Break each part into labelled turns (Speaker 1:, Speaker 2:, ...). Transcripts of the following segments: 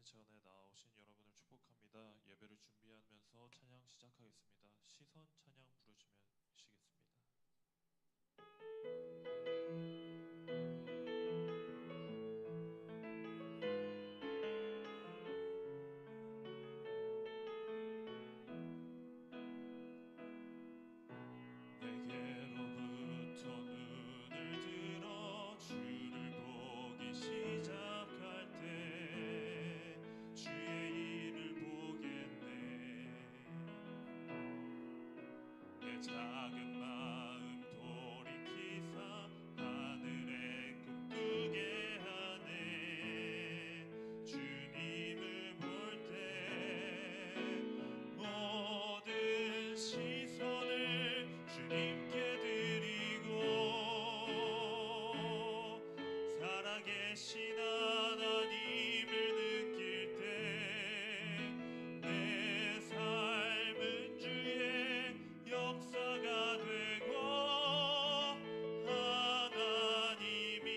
Speaker 1: 전에 나오신 여러분을 축복합니다. 예배를 준비하면서 찬양 시작하겠습니다. 시선 찬양 부르시면 시겠습니다. 내게로부터 눈을 들어 주를 보기 시작할 때 주의 일을 보겠네. 내 작은 마음 돌이키사 하늘에 꿈꾸게 하네. 주님을 볼 때 모든 시선을 주님께 드리고 살아계신 하나님을 느낄 때 내 삶은 주의 역사가 되고 하나님이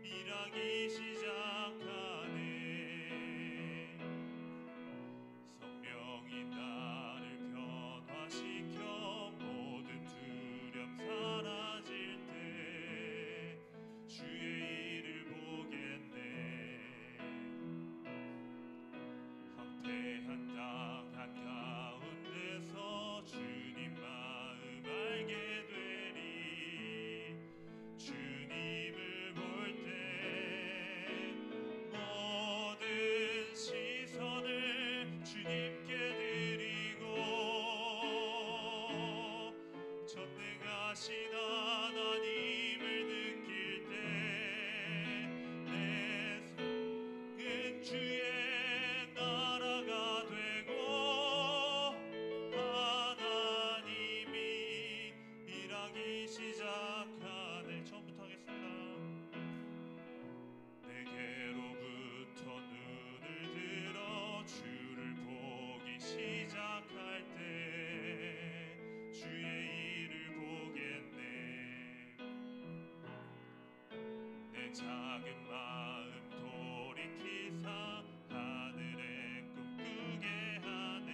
Speaker 1: 일하기 시작하네. 성령이 나를 변화시켜 모든 두려움 사라질 때 주의 일을 보겠네. 황폐한 땅 한가운데서 주님 마음 알게 되리. 주님을 볼 때 모든 시선을 주님께 드리고 전능하신 하나님을 느낄 때 내 삶은 주의 나라가 되고 하나님이 일하기 시작하네. 처음부터 하겠습니다. 내게로부터 눈을 들어 주를 보기 시작할 때 주의 일을 보겠네. 내 작은 마음 돌이키사 하늘에 꿈꾸게 하네.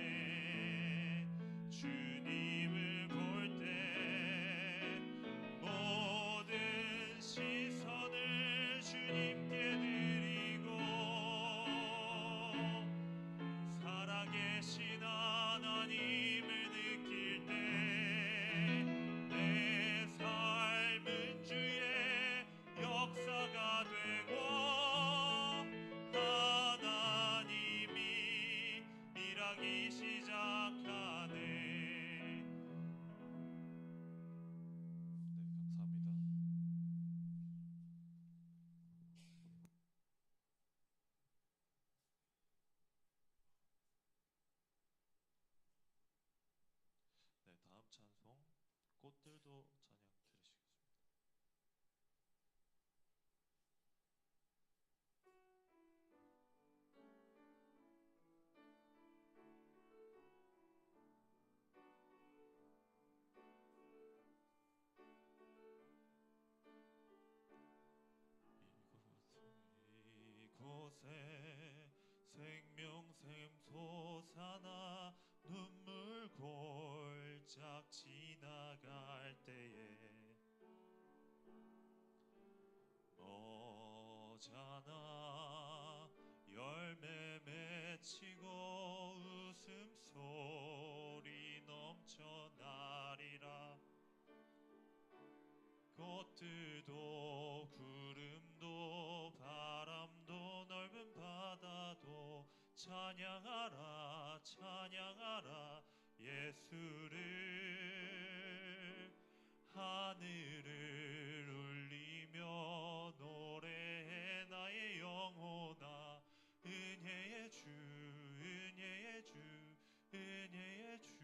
Speaker 1: 주님을 볼 때 모든 시선을 주님께 드리고 살아계신 하나님을 느낄 때 내 삶은 주의 역사가 되고 하나님이 일하기 시작하네. 네, 감사합니다. 네, 다음 찬송 꽃들도 찬양 들으시겠습니다. 이곳에 생명샘 솟아나 눈물 골짝 지나갈 때에 머잖아 열매 맺히고 웃음소리 넘쳐나리라. 꽃들도 구름도 바람도 넓은 바다도 찬양하라 찬양하라 예수를. 하늘을 울리며 노래해 나의 영혼아. 은혜의 주 은혜의 주 은혜의 주.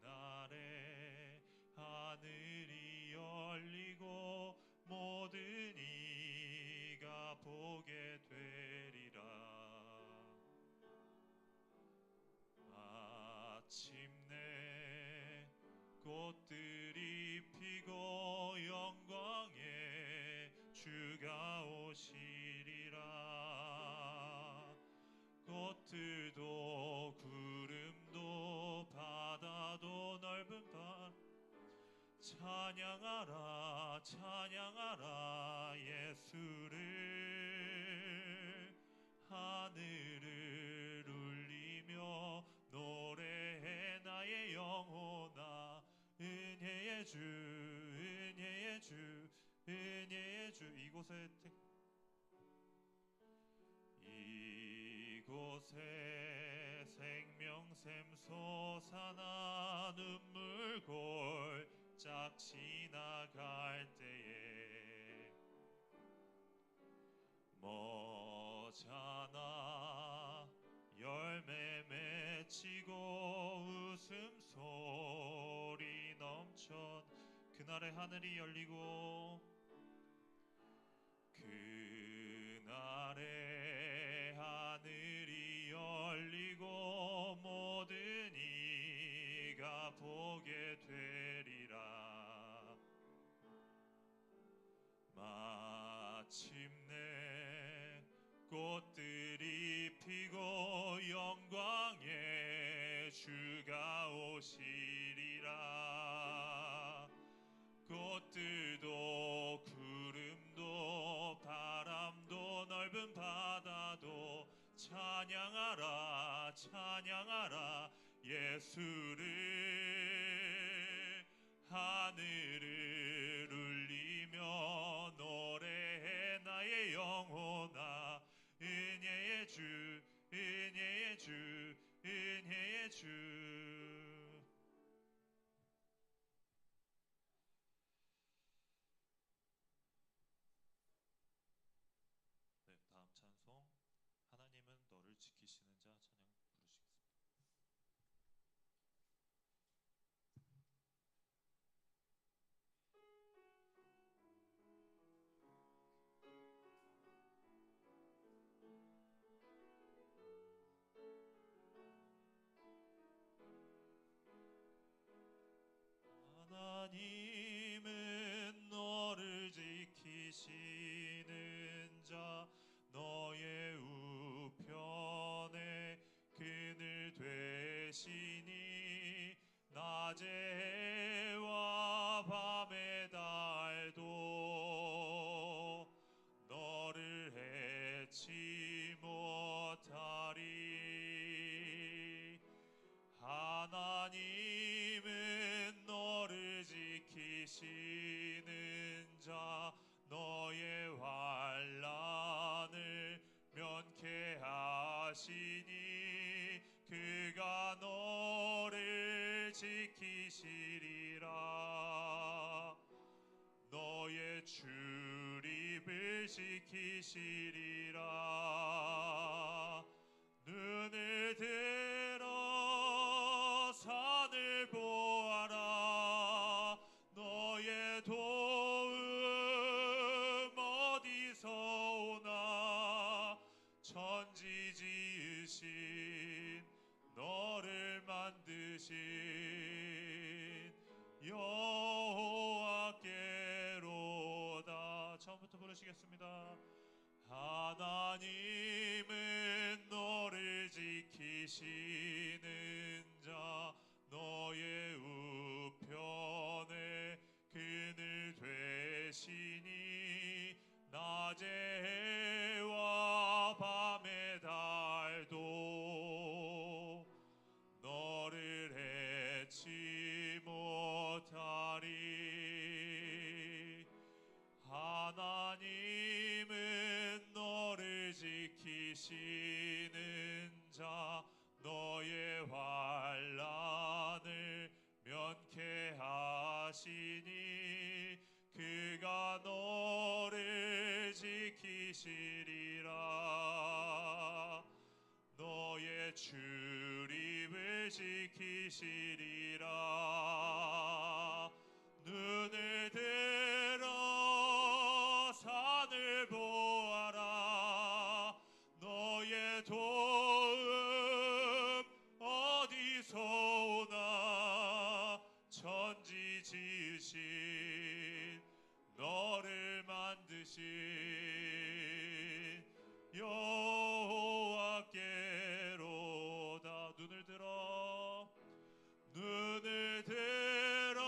Speaker 1: 그날에 하늘이 열리고 모든 이가 보게 되리라. 마침내 찬양하라 찬양하라 예수를 하늘을 울리며 노래해 나의 영혼아 은혜의 주 은혜의 주 은혜의 주 이곳에 생명샘 솟아나 눈물 골짝 지나갈 때에 머잖아 열매 맺히고 웃음소리 넘쳐 그날의 하늘이 열리고 그날의 하늘이 열리고 모든 이가 보게 되리라. 마침내 꽃들이 피고 영광의 주가 오시리라. 꽃들도 구름도 바람도 넓은 바다도 찬양하라 찬양하라 예수를 하늘을 울리며 노래해 나의 영혼아 은혜의 주 은혜의 주 은혜의 주. 네, 다음 찬송 하나님은 너를 지키시는 자 찬양 부르시겠습니다. 하나님은 너를 지키시는 자 너의 우편에 그늘 되시니 낮의 해와 밤의 달도 너를 해치 못하리. 하나님은 너를 지키시는 자 너의 환난을 면케하시니 그가 너를 지키시리라. 너의 출입을 지키시리라. 눈을 들어 산을 보아라. 너의 도움 어디서 오나. 천지 지으신 너를 만드신 여호와께로다. 처음부터 부르시겠습니다. 하나님은 너를 지키시는 자 너의 우편에 그늘 되시니 낮의 해와 밤의 달도 너를 해치 못하리. 하나님은 너를 지키시는 자 너의 환난을 면케하시니 그가 너를 지키시리라. 너의 출입을 지키시리라. 눈을 들어 산을 보아라. 너의 도움 어디서 오나. 천지 지으신 너를 만드신 여호와께로다. 눈을 들어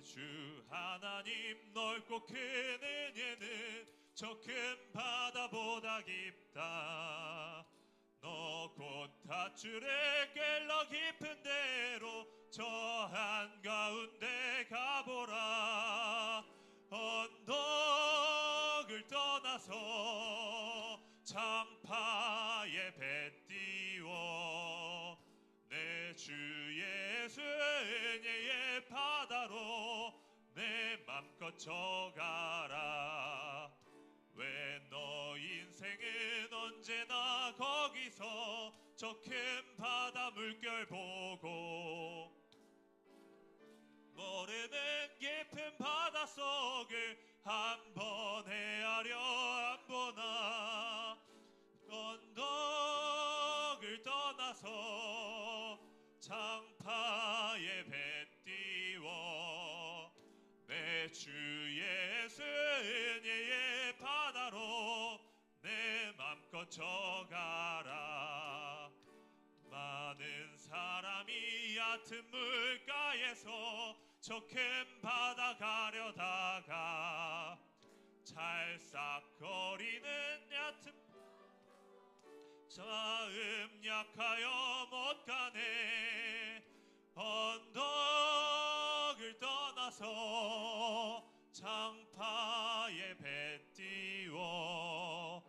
Speaker 1: 주 하나님 넓고 큰 은혜는 저 큰 바다보다 깊다. 너 곧 닷줄에 꿰러 깊은 데로 저 한가운데 가보라. 언덕을 떠나서 창파에 배 띄워 내 주 예수 은혜의 바다로 내 맘껏 져가라. 왜 너 인생은 언제나 거기서 저 큰 바다 물결 보고 모르는 깊은 바닷속을 한번 헤아려 안 보나. 언덕을 떠나서 창파에 배 띄워 내 주 예수 은혜의 바다로 내 맘껏 져가라. 많은 사람이 얕은 물가에서 저 큰 바다 가려다가 찰싹거리는 얕은 자음 약하여 못 가네. 언덕을 떠나서 창파에 배 띄워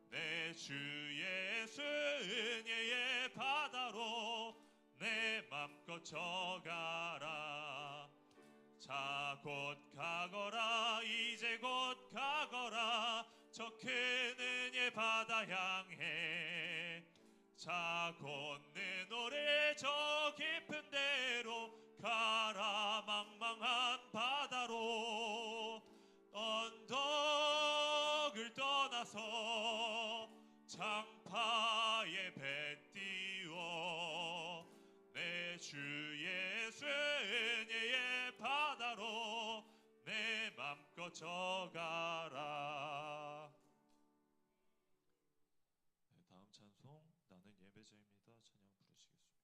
Speaker 1: 내 주 예수 은혜의 바다로 내 맘껏 져가라. 자 곧 가거라. 이제 곧 가거라. 저 큰 은혜 바다 향해. 자 걷는 노래 저 깊은 데로 가라. 망망한 바다로 언덕을 떠나서 창파에 배 띄워 내 주 예수 은혜의 바다로 내 맘껏 져가라. 네, 다음 찬송 나는 예배자입니다. 찬양 부르시겠습니다.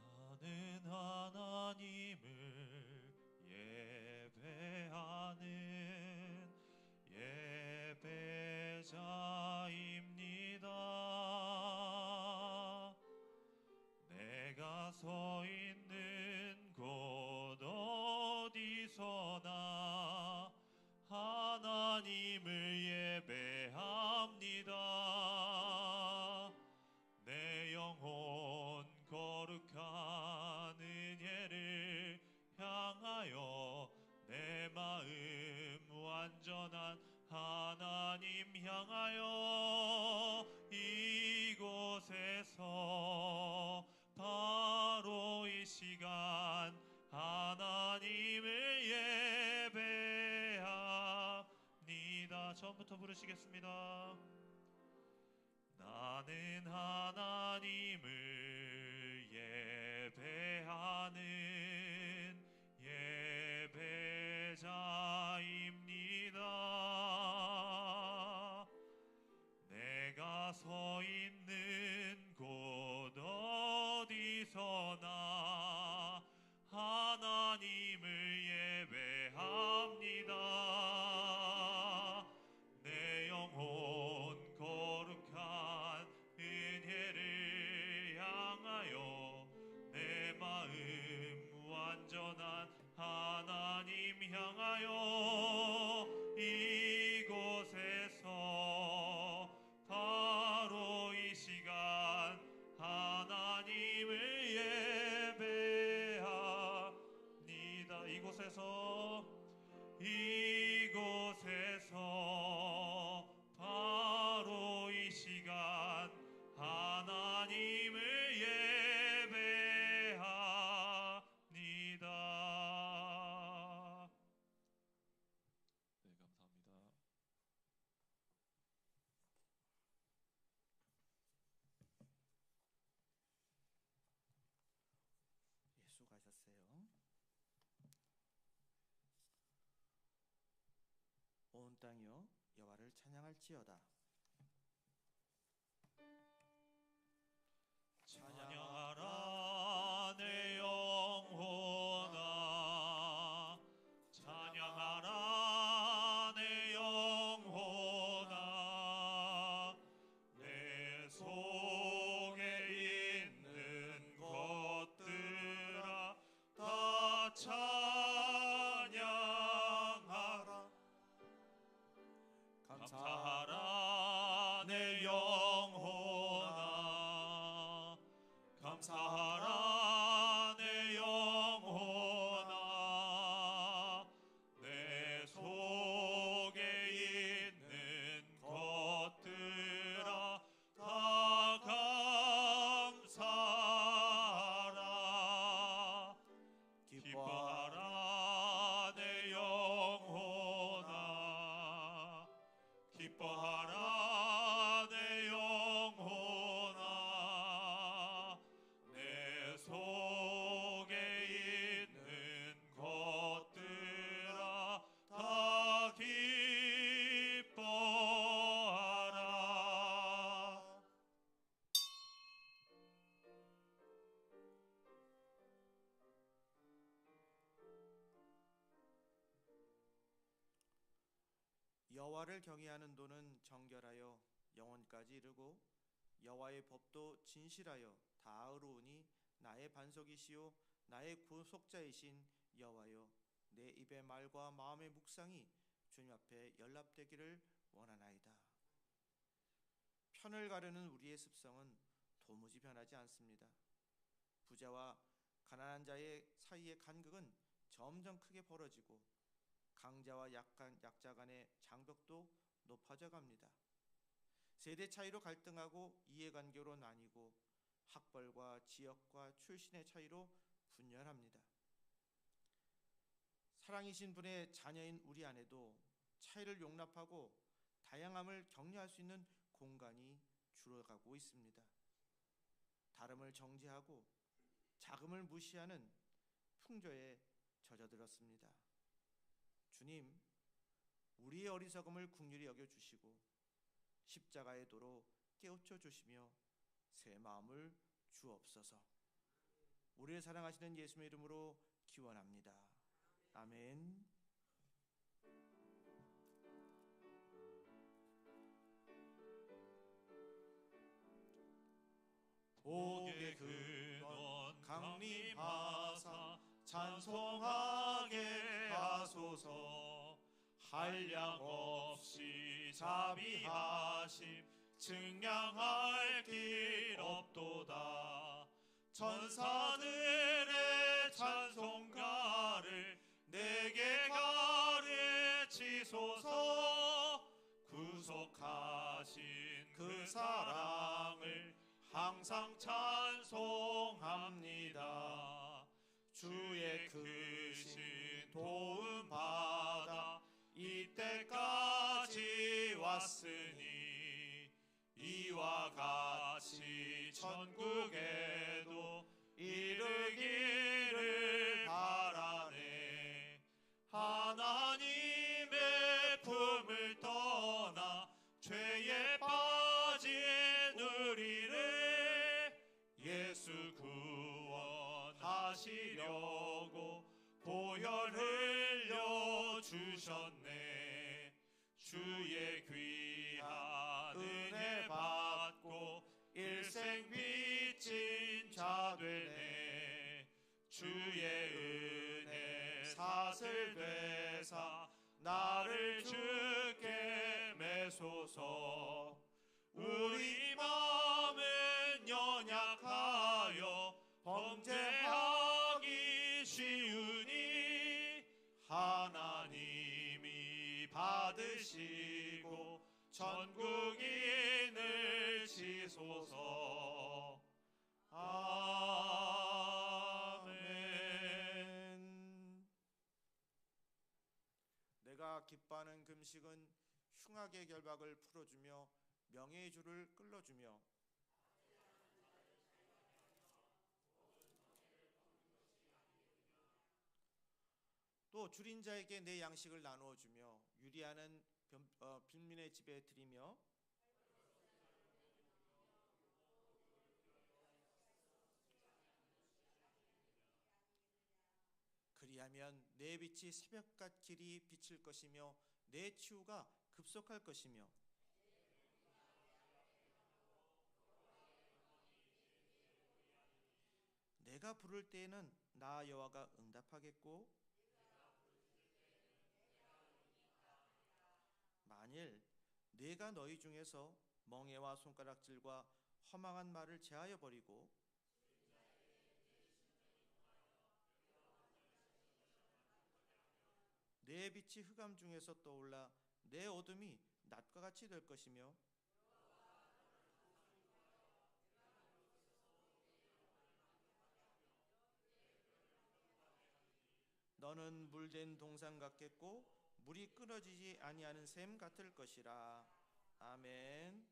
Speaker 1: 나는 하나님을 예배하는 예배자입니다. 내가 서 있는 곳 어디서나 하나님을 예배합니다. 내 영혼 거룩한 은혜를 향하여 내 마음 완전한 하나님 향하여 이곳에서 바로 이 시간 하나님을 예배합니다. 처음부터 부르시겠습니다. 나는 하나님을 예배하는 예배자입니다. 내가 서 있는 곳 어디서나 하나님을 예배합니다. 내 영혼 거룩한 은혜를 향하여 내 마음 완전한 하나님 향하여 이곳에서 바로 이 시간 하나님을 예배합니다. 이곳에서 바로 이 시간 하나님을 예배합니다. 네, 감사합니다.
Speaker 2: 예, 수고하셨어요. 땅이여 여호와를 찬양할지어다.
Speaker 1: 찬양하라 내 영혼아, 찬양하라 내 영혼아, 내 속에 있는 것들아 다 찬양하라. 감사하라 내 영혼아, 감사하라 내 영혼아, 내 속에 있는 것들아 다 감사하라. 기뻐하라 내 영혼아, 기뻐하라 내 영혼아, 내 속에 있는 것들아 다 기뻐하라.
Speaker 2: 여호와를 경외하는 도는 정결하여 영혼까지 이르고 여호와의 법도 진실하여 다 의로우니 나의 반석이시요 나의 구속자이신 여호와여, 내 입의 말과 마음의 묵상이 주님 앞에 연락되기를 원하나이다. 편을 가르는 우리의 습성은 도무지 변하지 않습니다. 부자와 가난한 자의 사이의 간극은 점점 크게 벌어지고 강자와 약자 간의 장벽도 높아져 갑니다. 세대 차이로 갈등하고 이해관계로 나뉘고 학벌과 지역과 출신의 차이로 분열합니다. 사랑이신 분의 자녀인 우리 안에도 차이를 용납하고 다양함을 격려할 수 있는 공간이 줄어가고 있습니다. 다름을 정죄하고 자금을 무시하는 풍조에 젖어들었습니다. 주님, 우리의 어리석음을 긍휼히 여겨주시고 십자가의 도로 깨우쳐 주시며 새 마음을 주옵소서. 우리를 사랑하시는 예수님의 이름으로 기원합니다. 아멘.
Speaker 1: 복의 근원 강림하사 찬송하게 하소서. 한량없이 자비하심 증량할 길 없도다. 천사들의 찬송가를 내게 가르치소서. 구속하신 그 사랑을 항상 찬송합니다. 주의 크신 도움 받아 이때까지 왔으니 이와 같이 천국에도 이르기를 바라네. 하나님의 품을 떠나 죄에 빠진 우리를 예수 구원하시려고 보혈 흘려 주셨네. 주의 귀한 은혜 받고 일생 빚진 자 되네. 주의 은혜 사슬 되사 나를 주께 매소서. 우리 마음은 연약하여 범죄하기 쉬우니 하나님이 받으시고 천국인을 지소서. 아멘.
Speaker 2: 내가 기뻐하는 금식은 흉악의 결박을 풀어주며 명예의 줄을 끌어주며 또 줄인 자에게 내 양식을 나누어 주며 유리하는 빈민의 집에 드리며 그리하면 내 빛이 새벽같 길이 비칠 것이며 내 치유가 급속할 것이며 내가 부를 때에는 나 여호와가 응답하겠고 만일 내가 너희 중에서 멍에와 손가락질과 허망한 말을 제하여 버리고 내 빛이 흑암 중에서 떠올라 내 어둠이 낮과 같이 될 것이며 너는 물된 동산 같겠고 물이 끊어지지 아니하는 샘 같을 것이라. 아멘.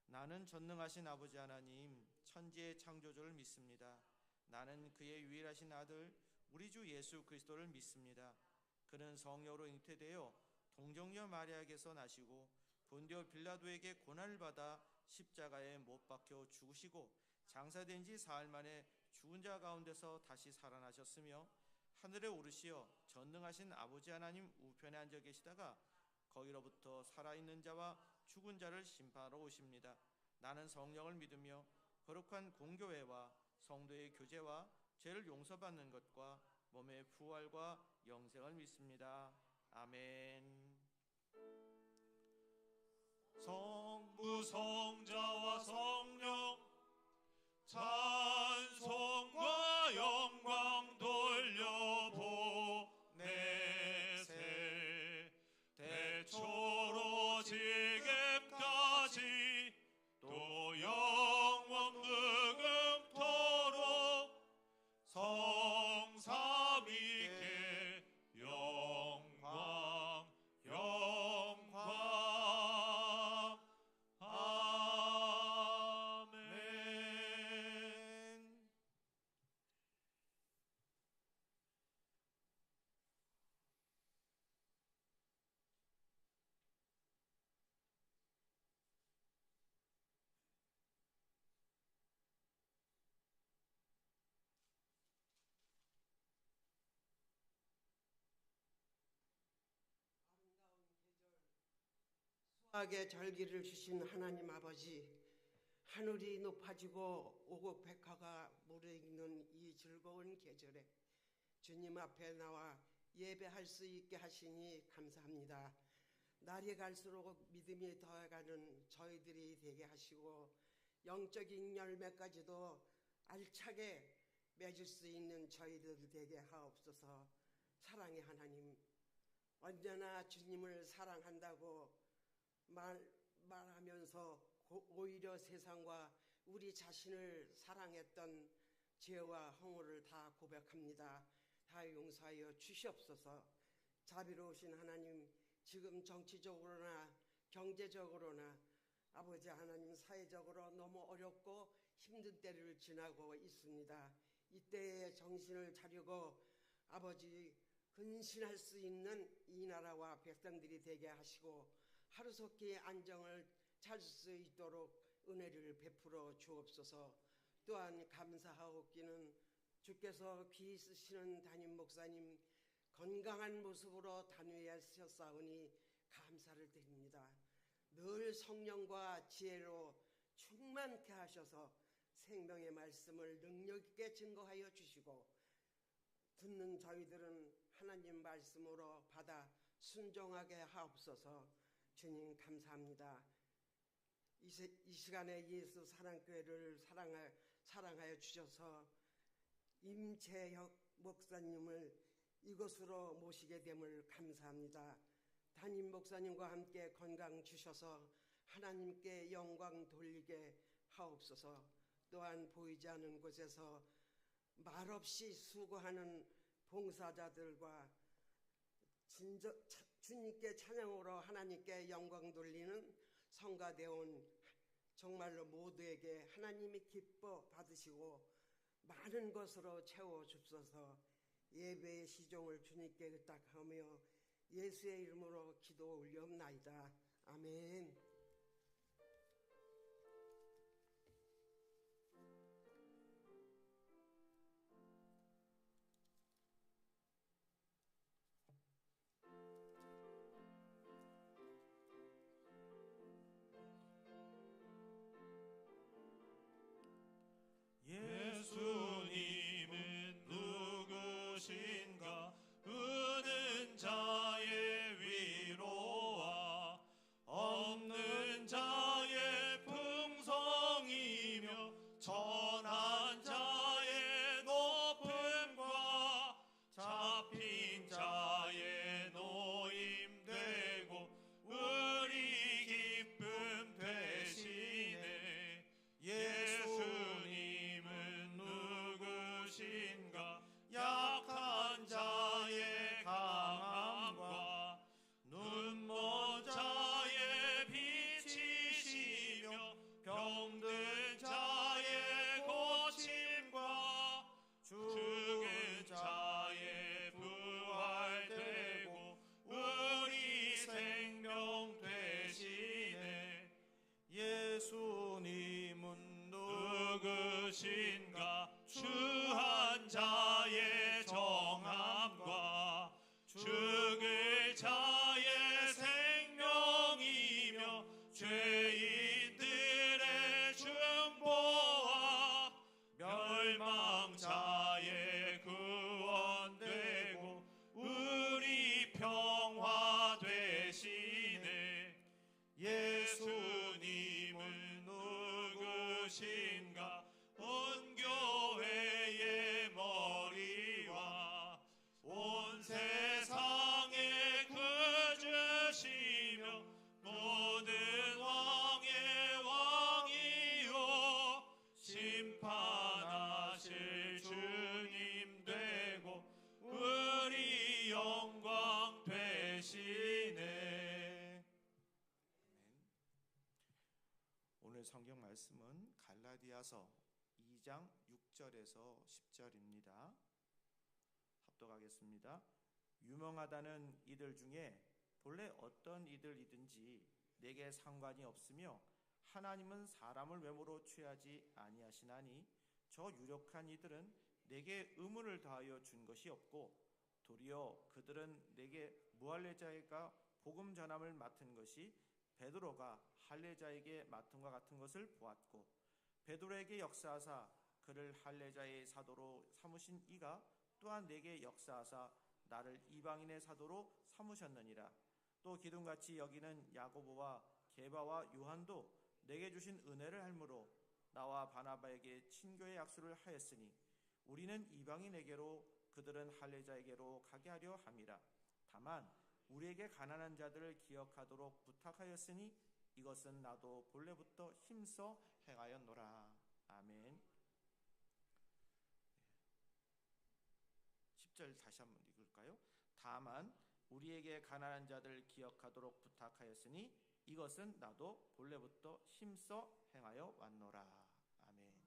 Speaker 2: 나는 전능하신 아버지 하나님 천지의 창조주를 믿습니다. 나는 그의 유일하신 아들 우리 주 예수 그리스도를 믿습니다. 그는 성령으로 잉태되어 동정녀 마리아에게서 나시고 본디오 빌라도에게 고난을 받아 십자가에 못 박혀 죽으시고 장사된 지 사흘 만에 죽은 자 가운데서 다시 살아나셨으며 하늘에 오르시어 전능하신 아버지 하나님 우편에 앉아 계시다가 거기로부터 살아있는 자와 죽은 자를 심판하러 오십니다. 나는 성령을 믿으며 거룩한 공교회와 성도의 교제와 죄를 용서받는 것과 몸의 부활과 영생을 믿습니다. 아멘.
Speaker 1: 성부 성자와 성령 찬송과 영광 돌려보내세 대초로 지금까지 또 영원 무궁토록 성삼위께 영광 아멘.
Speaker 3: 수확의 절기를 주신 하나님 아버지, 하늘이 높아지고 오곡 백화가 무르익는 이 즐거운 계절에 주님 앞에 나와 예배할 수 있게 하시니 감사합니다. 날이 갈수록 믿음이 더해가는 저희들이 되게 하시고 영적인 열매까지도 알차게 맺을 수 있는 저희들 되게 하옵소서. 사랑의 하나님, 언제나 주님을 사랑한다고 말하면서 오히려 세상과 우리 자신을 사랑했던 죄와 허물을 다 고백합니다. 다 용서하여 주시옵소서. 자비로우신 하나님, 지금 정치적으로나 경제적으로나 아버지 하나님 사회적으로 너무 어렵고 힘든 때를 지나고 있습니다. 이때에 정신을 차리고 아버지 근신할 수 있는 이 나라와 백성들이 되게 하시고 하루속히 안정을 찾을 수 있도록 은혜를 베풀어 주옵소서. 또한 감사하옵기는 주께서 귀 쓰시는 담임 목사님 건강한 모습으로 단위하셨사오니 감사를 드립니다. 늘 성령과 지혜로 충만케 하셔서 생명의 말씀을 능력 있게 증거하여 주시고 듣는 저희들은 하나님 말씀으로 받아 순종하게 하옵소서. 주님 감사합니다. 이 시간에 예수 사랑교회를 사랑하여 주셔서 임재혁 목사님을 이곳으로 모시게 됨을 감사합니다. 담임 목사님과 함께 건강 주셔서 하나님께 영광 돌리게 하옵소서. 또한 보이지 않는 곳에서 말없이 수고하는 봉사자들과 주님께 찬양으로 하나님께 영광 돌리는 성가대원 정말로 모두에게 하나님이 기뻐 받으시고 많은 것으로 채워 주옵소서. 예배의 시종을 주님께 의탁하며 예수의 이름으로 기도 올려옵나이다. 아멘.
Speaker 1: 예수님은 누구신가? 우는 자의 위로와 없는 자의 풍성이며 전한 자의 높음과 잡힌 자의 노임되고 우리 기쁨 되시네. 예수님은 누구신가? 약한 자의 강함과 눈먼 자의 빛이시며 병든 자의 고침과 죽은 자의 부활되고 우리 생명 되시네.
Speaker 2: 예수님은
Speaker 1: 누구신가? 추한 자의 정함과 죽을 자의 생명이며 죄인들의 중보와 멸망자의 구원되고 우리 평화 되시네. 예수님은 누구신가? 온 교회의 머리와 온 세상의 구주시며 모든 왕의 왕이요 심판하실 주님 되고 우리 영광 되시네.
Speaker 2: 오늘 성경 말씀은 갈라디아서 2장 6절에서 10절입니다. 합독하겠습니다. 유명하다는 이들 중에 본래 어떤 이들이든지 내게 상관이 없으며 하나님은 사람을 외모로 취하지 아니하시나니 저 유력한 이들은 내게 의무를 더하여 준 것이 없고 도리어 그들은 내게 무할례자가 복음 전함을 맡은 것이 베드로가 할례자에게 맡음과 같은 것을 보았고 베드로에게 역사하사 그를 할례자의 사도로 삼으신 이가 또한 내게 역사하사 나를 이방인의 사도로 삼으셨느니라. 또 기둥같이 여기는 야고보와 게바와 요한도 내게 주신 은혜를 할므로 나와 바나바에게 친교의 약속을 하였으니 우리는 이방인에게로 그들은 할례자에게로 가게 하려 함이라. 다만 우리에게 가난한 자들을 기억하도록 부탁하였으니 이것은 나도 본래부터 힘써 행하였노라. 아멘. 10절 다시 한번 읽을까요? 다만 우리에게 가난한 자들을 기억하도록 부탁하였으니 이것은 나도 본래부터 힘써 행하여 왔노라. 아멘.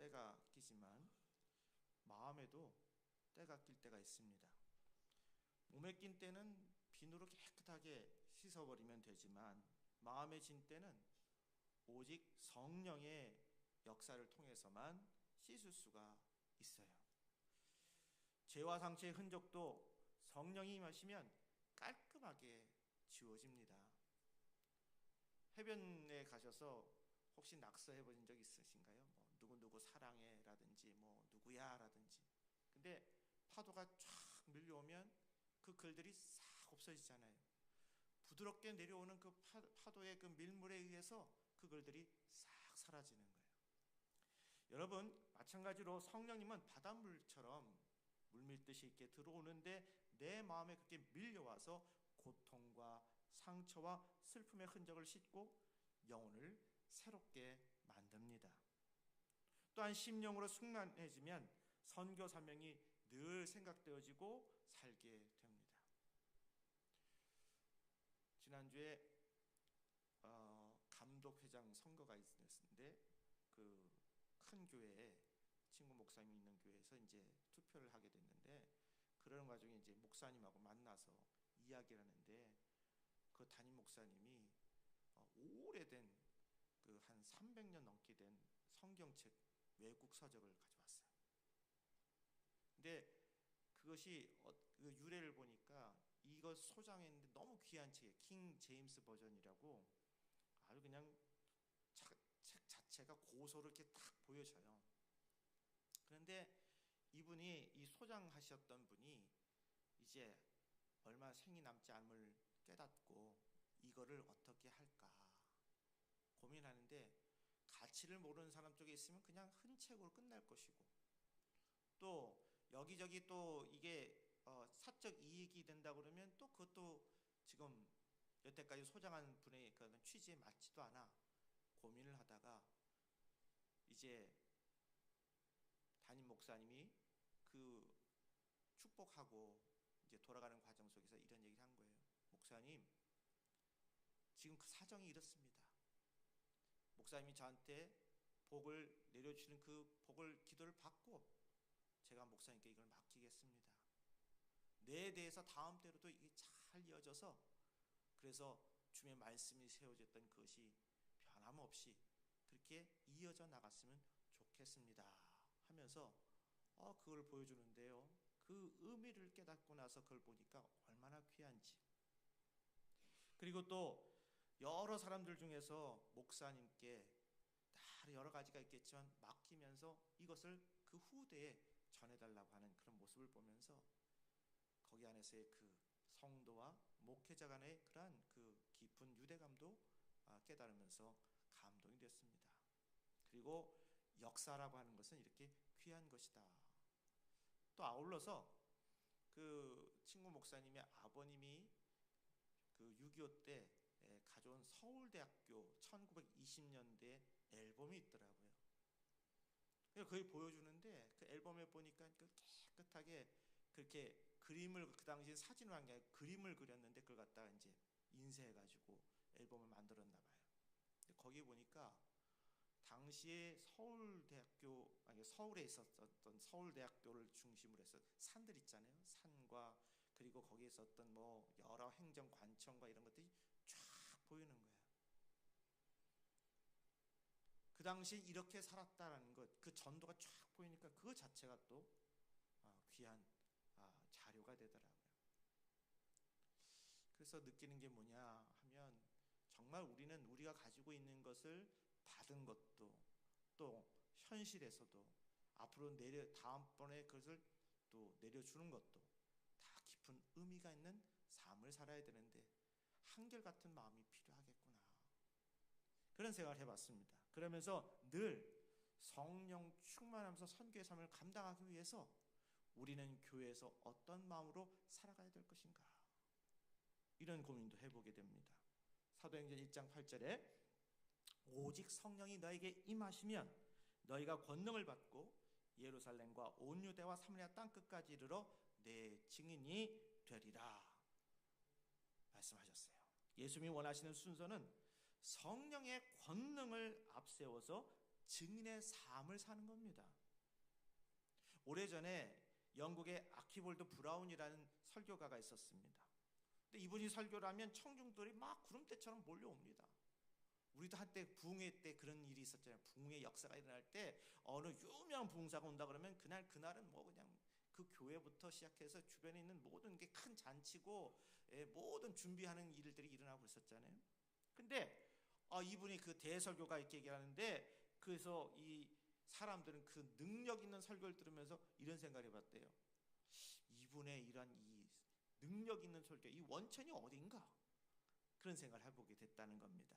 Speaker 2: 때가 끼지만 마음에도 때가 낄 때가 있습니다. 몸에 낀 때는 비누로 깨끗하게 씻어버리면 되지만 마음에 진 때는 오직 성령의 역사를 통해서만 씻을 수가 있어요. 죄와 상처의 흔적도 성령이 임하시면 깔끔하게 지워집니다. 해변에 가셔서 혹시 낙서해 보신 적 있으신가요? 뭐 누구누구 사랑해라든지 뭐 누구야라든지. 근데 파도가 쫙 밀려오면 그 글들이 싹 없어지잖아요. 부드럽게 내려오는 그 파도의 그 밀물에 의해서 그 글들이 싹 사라지는 거예요. 여러분, 마찬가지로 성령님은 바닷물처럼 물밀듯이 이렇게 들어오는데 내 마음에 그렇게 밀려와서 고통과 상처와 슬픔의 흔적을 씻고 영혼을 새롭게 만듭니다. 또한 심령으로 충만해지면 선교 사명이 늘 생각되어지고 살게 됩니다. 지난주에 감독회장 선거가 있었는데 그 큰 교회에 친구 목사님이 있는 교회에서 이제 투표를 하게 됐는데 그런 과정에 이제 목사님하고 만나서 이야기를 하는데 그 담임 목사님이 오래된 그 한 300년 넘게 된 성경책 외국 서적을 가져왔어요. 근데 그것이 그 유래를 보니까 이거 소장했는데 너무 귀한 책이에요. 킹 제임스 버전이라고 아주 그냥 책 자체가 고소를 이렇게 딱 보여져요. 그런데 이분이 이 소장하셨던 분이 이제 얼마 생이 남지 않을 깨닫고 이거를 어떻게 할까 고민하는데 가치를 모르는 사람 쪽에 있으면 그냥 흔책으로 끝날 것이고 또 여기저기 또 이게 사적 이익이 된다 그러면 또 그것도 지금 여태까지 소장한 분의 그 취지에 맞지도 않아 고민을 하다가 이제 담임 목사님이 그 축복하고 이제 돌아가는 과정 속에서 이런 얘기를 한 거예요. 목사님, 지금 그 사정이 이렇습니다. 목사님이 저한테 복을 내려주시는 그 복을 기도를 받고 제가 목사님께 이걸 맡기겠습니다. 내에 대해서 다음 때로도 이게 잘 이어져서 그래서 주의 말씀이 세워졌던 그것이 변함없이 그렇게 이어져 나갔으면 좋겠습니다 하면서 그걸 보여주는데요. 그 의미를 깨닫고 나서 그걸 보니까 얼마나 귀한지. 그리고 또 여러 사람들 중에서 목사님께 여러 가지가 있겠지만 맡기면서 이것을 그 후대에 전해달라고 하는 그런 모습을 보면서 거기 안에서의 그 성도와 목회자 간의 그러한 그 깊은 유대감도 깨달으면서 감동이 됐습니다. 그리고 역사라고 하는 것은 이렇게 귀한 것이다. 또 아울러서 그 친구 목사님의 아버님이 그 6.25 때 가져온 서울대학교 1920년대 앨범이 있더라고요. 그걸 보여주는데 그 앨범에 보니까 그 깨끗하게 그렇게 그림을 그 당시 사진으로 한 게 아니라 그림을 그렸는데 그걸 갖다가 이제 인쇄해가지고 앨범을 만들었나 봐요. 근데 거기 보니까 당시에 서울대학교 아니 서울에 있었던 서울대학교를 중심으로 해서 산들 있잖아요. 산과 그리고 거기에 있었던 뭐 여러 행정 관청과 이런 것들이 쫙 보이는 거예요. 그 당시 이렇게 살았다라는 것, 그 전도가 쫙 보이니까 그거 자체가 또 귀한 자료가 되더라고요. 그래서 느끼는 게 뭐냐 하면 정말 우리는 우리가 가지고 있는 것을 받은 것도 또 현실에서도 앞으로 다음번에 그것을 또 내려주는 것도 다 깊은 의미가 있는 삶을 살아야 되는데 한결같은 마음이 필요하겠구나 그런 생각을 해봤습니다. 그러면서 늘 성령 충만하면서 선교의 삶을 감당하기 위해서 우리는 교회에서 어떤 마음으로 살아가야 될 것인가 이런 고민도 해보게 됩니다. 사도행전 1장 8절에 오직 성령이 너에게 임하시면 너희가 권능을 받고 예루살렘과 온 유대와 사마리아 땅 끝까지 이르러 내 증인이 되리라 말씀하셨어요. 예수님이 원하시는 순서는 성령의 권능을 앞세워서 증인의 삶을 사는 겁니다. 오래전에 영국의 아키볼드 브라운이라는 설교가가 있었습니다. 근데 이분이 설교를 하면 청중들이 막 구름대처럼 몰려옵니다. 우리도 한때 부흥회 때 그런 일이 있었잖아요. 부흥회 역사가 일어날 때 어느 유명한 부흥사가 온다 그러면 그날은 뭐 그냥 그 교회부터 시작해서 주변에 있는 모든 게 큰 잔치고 모든 준비하는 일들이 일어나고 있었잖아요. 근데 이분이 그 대설교가 이렇게 얘기하는데, 그래서 이 사람들은 그 능력 있는 설교를 들으면서 이런 생각을 해봤대요. 이분의 이런 이 능력 있는 설교, 이 원천이 어딘가, 그런 생각을 해보게 됐다는 겁니다.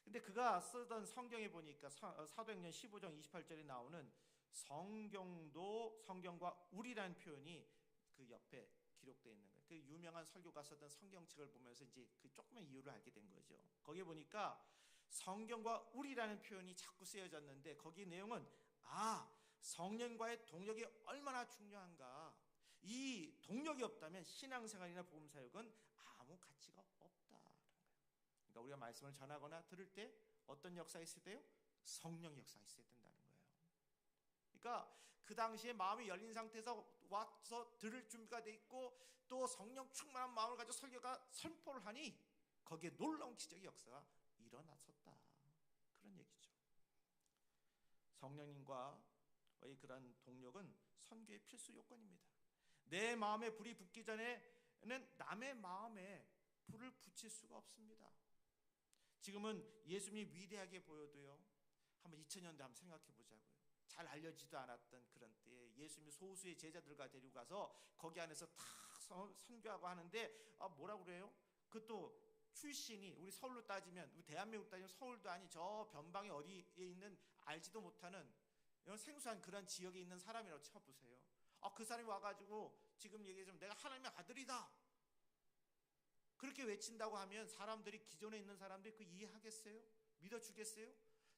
Speaker 2: 근데 그가 쓰던 성경에 보니까 사도행전 15장 28절에 나오는 성경과 우리라는 표현이 그 옆에 기록되어 있는 거예요. 그 유명한 설교가 쓰던 성경책을 보면서 이제 그 조금의 이유를 알게 된 거죠. 거기에 보니까 성경과 우리라는 표현이 자꾸 쓰여졌는데, 거기 내용은 성령과의 동력이 얼마나 중요한가, 이 동력이 없다면 신앙생활이나 복음사역은 아무 가치가 없다. 그러니까 우리가 말씀을 전하거나 들을 때 어떤 역사가 있어야 돼요? 성령 역사가 있어야 된다는 거예요. 그러니까 그 당시에 마음이 열린 상태에서 와서 들을 준비가 돼 있고, 또 성령 충만한 마음을 가지고 설교가 선포를 하니 거기에 놀라운 기적의 역사가 일어났었다, 그런 얘기죠. 성령님과의 그런 동력은 선교의 필수 요건입니다. 내 마음에 불이 붙기 전에는 남의 마음에 불을 붙일 수가 없습니다. 지금은 예수님이 위대하게 보여도요, 한번 2000년대 한번 생각해 보자고요. 잘 알려지도 않았던 그런 때에 예수님이 소수의 제자들과 데리고 가서 거기 안에서 다 선교하고 하는데, 뭐라고 그래요? 그것도 출신이, 우리 서울로 따지면, 우리 대한민국 따지면 서울도 아니 저 변방에 어디에 있는 알지도 못하는 생소한 그런 지역에 있는 사람이라고 쳐보세요. 그 사람이 와가지고 지금 얘기하자면 내가 하나님의 아들이다, 그렇게 외친다고 하면 사람들이, 기존에 있는 사람들이 그 이해하겠어요? 믿어주겠어요?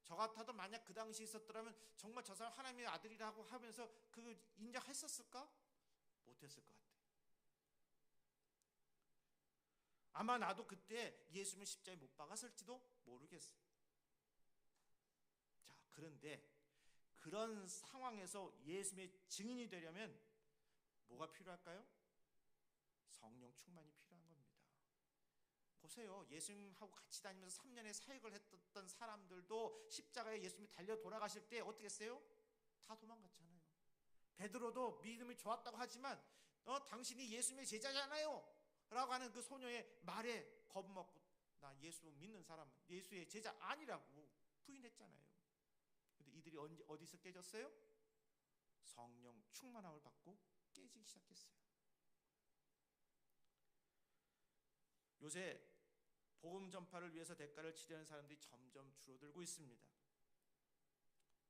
Speaker 2: 저 같아도 만약 그 당시에 있었더라면 정말 저 사람 하나님의 아들이라고 하면서 그 인정했었을까? 못했을 것 같아요. 아마 나도 그때 예수님을 십자가에 못 박았을지도 모르겠어요. 자, 그런데 그런 상황에서 예수님의 증인이 되려면 뭐가 필요할까요? 성령 충만이 필요한 겁니다. 보세요. 예수님하고 같이 다니면서 3년의 사역을 했던 사람들도 십자가에 예수님이 달려 돌아가실 때 어떻게 했어요? 다 도망갔잖아요. 베드로도 믿음이 좋았다고 하지만 당신이 예수님의 제자잖아요 라고 하는 그 소녀의 말에 겁먹고 나 예수 믿는 사람, 예수의 제자 아니라고 부인했잖아요. 근데 이들이 어디서 깨졌어요? 성령 충만함을 받고 깨지기 시작했어요. 요새 복음 전파를 위해서 대가를 치르는 사람들이 점점 줄어들고 있습니다.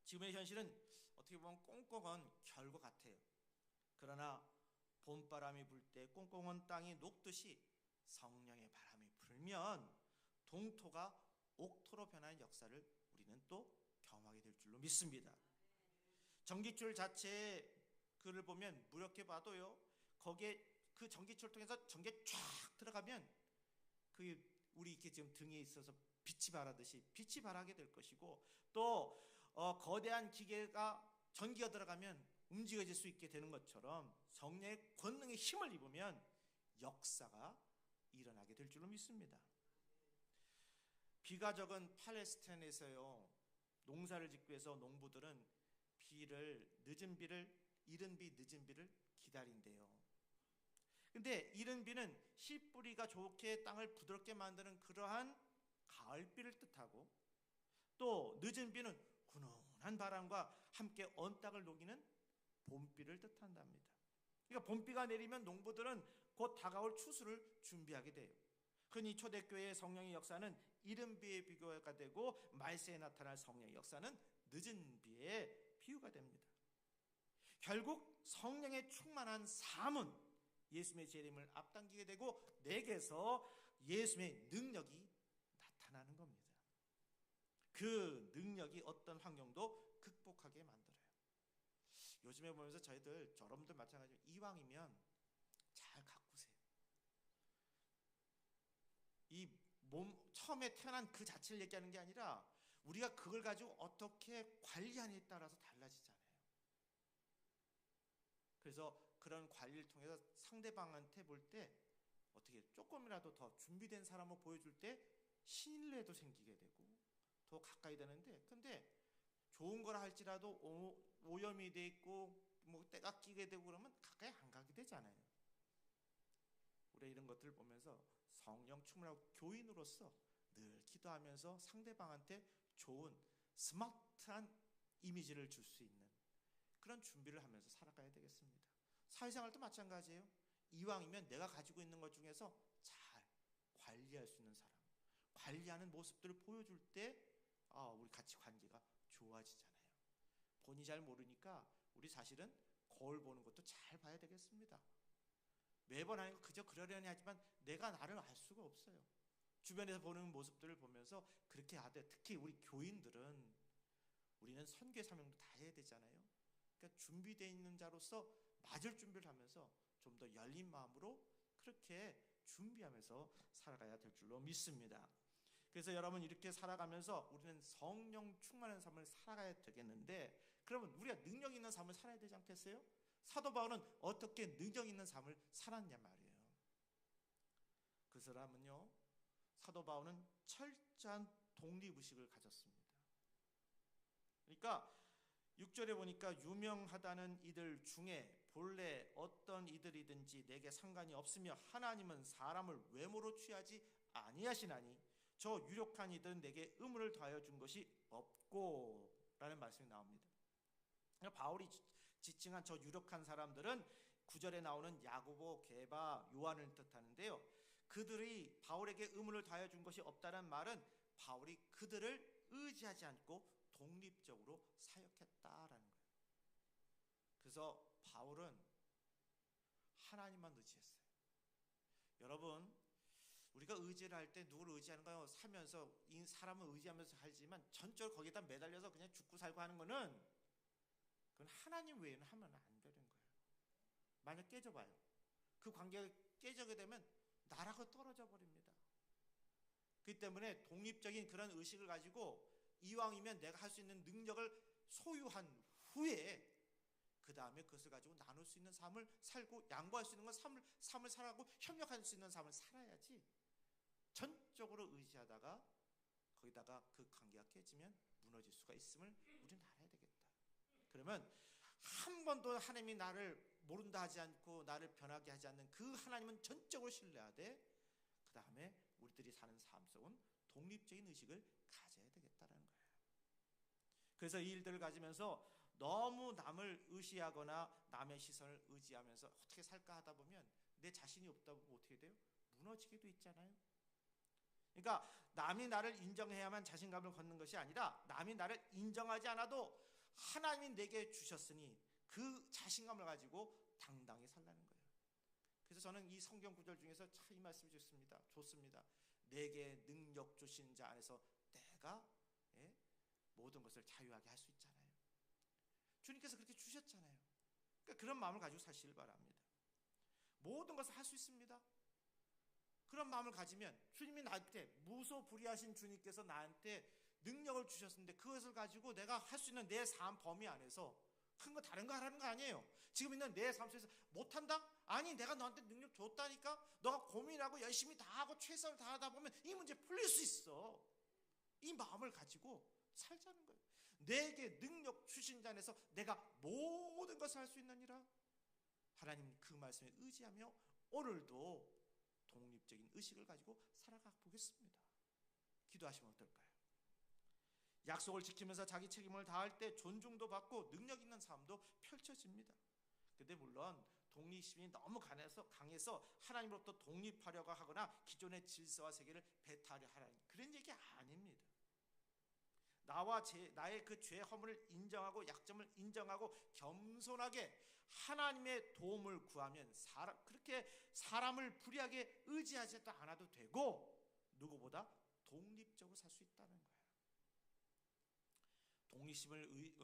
Speaker 2: 지금의 현실은 어떻게 보면 꽁꽁한 결과 같아요. 그러나 봄바람이 불 때 꽁꽁한 땅이 녹듯이 성령의 바람이 불면 동토가 옥토로 변하는 역사를 우리는 또 경험하게 될 줄로 믿습니다. 전기줄 자체의 글을 보면 무력해 봐도요, 거기에 그 전기줄 통해서 전기에 쫙 들어가면 그 우리 이렇게 지금 등에 있어서 빛이 발하듯이 빛이 발하게 될 것이고, 또 거대한 기계가 전기가 들어가면 움직여질 수 있게 되는 것처럼 성령의 권능의 힘을 입으면 역사가 일어나게 될 줄로 믿습니다. 비가 적은 팔레스타인에서요, 농사를 짓기 위해서 농부들은 이른 비 늦은 비를 기다린대요. 근데 이른 비는 씨뿌리가 좋게 땅을 부드럽게 만드는 그러한 가을비를 뜻하고, 또 늦은 비는 훈훈한 바람과 함께 언 땅을 녹이는 봄비를 뜻한답니다. 그러니까 봄비가 내리면 농부들은 곧 다가올 추수를 준비하게 돼요. 흔히 초대교회의 성령의 역사는 이른 비의 비교가 되고, 말세에 나타날 성령의 역사는 늦은 비의 비유가 됩니다. 결국 성령의 충만한 삶은 예수님의 재림을 앞당기게 되고 내게서 예수님의 능력이 나타나는 겁니다. 그 능력이 어떤 환경도 극복하게 만들어요. 요즘에 보면서 여러분들 마찬가지로 이왕이면 잘 가꾸세요. 이 몸 처음에 태어난 그 자체를 얘기하는 게 아니라 우리가 그걸 가지고 어떻게 관리하느냐에 따라서 달라지잖아요. 그래서 그런 관리를 통해서 상대방한테 볼 때 어떻게 조금이라도 더 준비된 사람을 보여줄 때 신뢰도 생기게 되고 더 가까이 되는데, 근데 좋은 걸 할지라도 오염이 돼 있고 뭐 때가 끼게 되고 그러면 가까이 안 가게 되잖아요. 우리가 이런 것들을 보면서 성령 충만하고 교인으로서 늘 기도하면서 상대방한테 좋은 스마트한 이미지를 줄 수 있는 그런 준비를 하면서 살아가야 되겠습니다. 사회생활도 마찬가지예요. 이왕이면 내가 가지고 있는 것 중에서 잘 관리할 수 있는 사람, 관리하는 모습들을 보여줄 때 우리 같이 관계가 좋아지잖아요. 본인이 잘 모르니까 우리 사실은 거울 보는 것도 잘 봐야 되겠습니다. 매번 아니고 그저 그러려니 하지만 내가 나를 알 수가 없어요. 주변에서 보는 모습들을 보면서 그렇게 하되, 특히 우리 교인들은 우리는 선교의 사명도 다 해야 되잖아요. 그러니까 준비되어 있는 자로서 맞을 준비를 하면서 좀 더 열린 마음으로 그렇게 준비하면서 살아가야 될 줄로 믿습니다. 그래서 여러분, 이렇게 살아가면서 우리는 성령 충만한 삶을 살아가야 되겠는데, 그러면 우리가 능력 있는 삶을 살아야 되지 않겠어요? 사도 바울은 어떻게 능력 있는 삶을 살았냐 말이에요. 그 사람은요, 사도 바울은 철저한 독립의식을 가졌습니다. 그러니까 6절에 보니까 유명하다는 이들 중에 본래 어떤 이들이든지 내게 상관이 없으며 하나님은 사람을 외모로 취하지 아니하시나니 저 유력한 이들은 내게 의무를 더하여 준 것이 없고 라는 말씀이 나옵니다. 그러니까 바울이 지칭한 저 유력한 사람들은 9절에 나오는 야고보, 게바, 요한을 뜻하는데요. 그들이 바울에게 의무를 더하여 준 것이 없다는 말은 바울이 그들을 의지하지 않고 독립적으로 사역했다라는 거예요. 그래서 바울은 하나님만 의지했어요. 여러분, 우리가 의지를 할 때 누구를 의지하는가요? 살면서 이 사람을 의지하면서 살지만 전적으로 거기에다 매달려서 그냥 죽고 살고 하는 거는, 그건 하나님 외에는 하면 안 되는 거예요. 만약 깨져봐요. 그 관계가 깨지게 되면 나라가 떨어져 버립니다. 그렇기 때문에 독립적인 그런 의식을 가지고 이왕이면 내가 할 수 있는 능력을 소유한 후에 그 다음에 그것을 가지고 나눌 수 있는 삶을 살고, 양보할 수 있는 건 삶을 살아가고 협력할 수 있는 삶을 살아야지, 전적으로 의지하다가 거기다가 그 관계가 깨지면 무너질 수가 있음을 우리는 알아야 되겠다. 그러면 한 번도 하나님이 나를 모른다 하지 않고 나를 변하게 하지 않는 그 하나님은 전적으로 신뢰하되, 그 다음에 우리들이 사는 삶 속은 독립적인 의식을 가져야 되겠다는 거예요. 그래서 이 일들을 가지면서 너무 남을 의시하거나 남의 시선을 의지하면서 어떻게 살까 하다 보면 내 자신이 없다 보면 어떻게 돼요? 무너지게도 있잖아요. 그러니까 남이 나를 인정해야만 자신감을 갖는 것이 아니라 남이 나를 인정하지 않아도 하나님이 내게 주셨으니 그 자신감을 가지고 당당히 살라는 거예요. 그래서 저는 이 성경 구절 중에서 참 이 말씀이 좋습니다. 내게 능력 주신 자 안에서 내가 모든 것을 자유하게 할 수 있잖아요. 주님께서 그렇게 주셨잖아요. 그러니까 그런 마음을 가지고 사시길 바랍니다. 모든 것을 할 수 있습니다. 그런 마음을 가지면 주님이 나한테 무소불위하신 주님께서 나한테 능력을 주셨는데 그것을 가지고 내가 할 수 있는 내 삶 범위 안에서 큰 거 다른 거 하라는 거 아니에요. 지금 있는 내 삶 속에서 못한다? 아니, 내가 너한테 능력 줬다니까. 너가 고민하고 열심히 다 하고 최선을 다하다 보면 이 문제 풀릴 수 있어. 이 마음을 가지고 살자는 거예요. 내게 능력 주신 자 안에서 내가 모든 것을 할 수 있느니라. 하나님 그 말씀에 의지하며 오늘도 독립적인 의식을 가지고 살아가 보겠습니다. 기도하시면 어떨까요? 약속을 지키면서 자기 책임을 다할 때 존중도 받고 능력 있는 삶도 펼쳐집니다. 근데 물론 독립심이 너무 강해서 하나님으로부터 독립하려고 하거나 기존의 질서와 세계를 배타하려 하라는 그런 얘기 아닙니다. 나의 그 죄 허물을 인정하고 약점을 인정하고 겸손하게 하나님의 도움을 구하면 그렇게 사람을 불의하게 의지하지도 않아도 되고 누구보다 독립적으로 살 수 있다는 거예요. 독립심을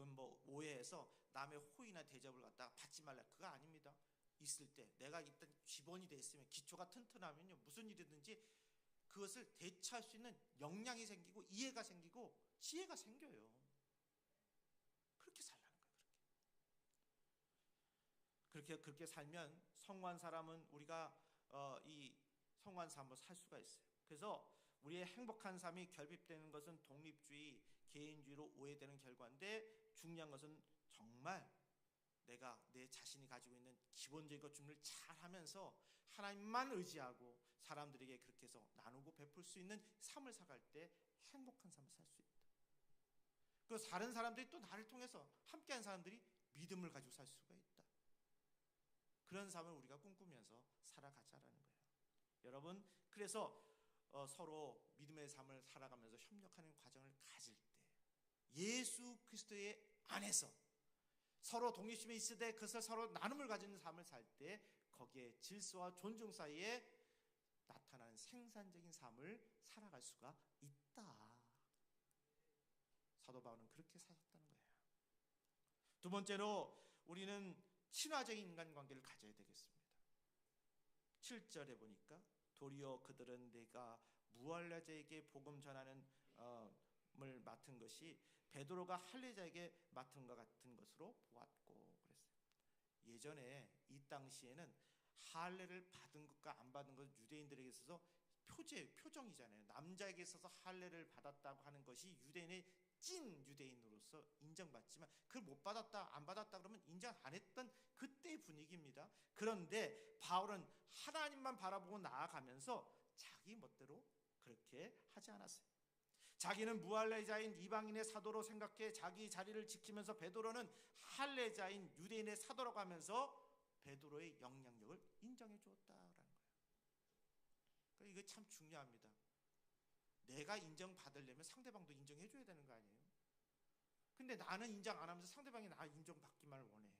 Speaker 2: 오해해서 남의 호의나 대접을 갖다가 받지 말라, 그거 아닙니다. 있을 때 내가 일단 기본이 돼 있으면, 기초가 튼튼하면요 무슨 일이든지 그것을 대처할 수 있는 역량이 생기고 이해가 생기고 지혜가 생겨요. 그렇게 살라는 거예요. 그렇게 살면 성공한 사람은 우리가 이 성공한 삶을 살 수가 있어요. 그래서 우리의 행복한 삶이 결핍되는 것은 독립주의, 개인주의로 오해되는 결과인데, 중요한 것은 정말 내가 내 자신이 가지고 있는 기본적인 것 준비를 잘 하면서 하나님만 의지하고 사람들에게 그렇게 해서 나누고 베풀 수 있는 삶을 살아갈 때 행복한 삶을 살 수 있다. 그리고 다른 사람들이 또 나를 통해서 함께한 사람들이 믿음을 가지고 살 수가 있다. 그런 삶을 우리가 꿈꾸면서 살아가자라는 거예요. 여러분, 그래서 서로 믿음의 삶을 살아가면서 협력하는 과정을 가질 때 예수 그리스도의 안에서 서로 독립심이 있을 때 그것을 서로 나눔을 가지는 삶을 살 때 거기에 질서와 존중 사이에 나타나는 생산적인 삶을 살아갈 수가 있다. 사도 바울은 그렇게 사셨다는 거예요. 두 번째로 우리는 친화적인 인간관계를 가져야 되겠습니다. 7절에 보니까 도리어 그들은 내가 무할례자에게 복음 전하는 을 맡은 것이 베드로가 할례자에게 맡은 것 같은 것으로 보았고 그랬어요. 예전에 이 당시에는 할례를 받은 것과 안 받은 것 유대인들에게 있어서 표정이잖아요. 남자에게 있어서 할례를 받았다고 하는 것이 유대인의 찐 유대인으로서 인정받지만 그걸 못 받았다 안 받았다 그러면 인정 안 했던 그때의 분위기입니다. 그런데 바울은 하나님만 바라보고 나아가면서 자기 멋대로 그렇게 하지 않았어요. 자기는 무할례자인 이방인의 사도로 생각해 자기 자리를 지키면서 베드로는 할례자인 유대인의 사도라고 하면서 베드로의 영향력을 인정해 주었다라는 거예요. 그러니까 이거 참 중요합니다. 내가 인정받으려면 상대방도 인정해 줘야 되는 거 아니에요? 근데 나는 인정 안 하면서 상대방이 나 인정받기만 원해.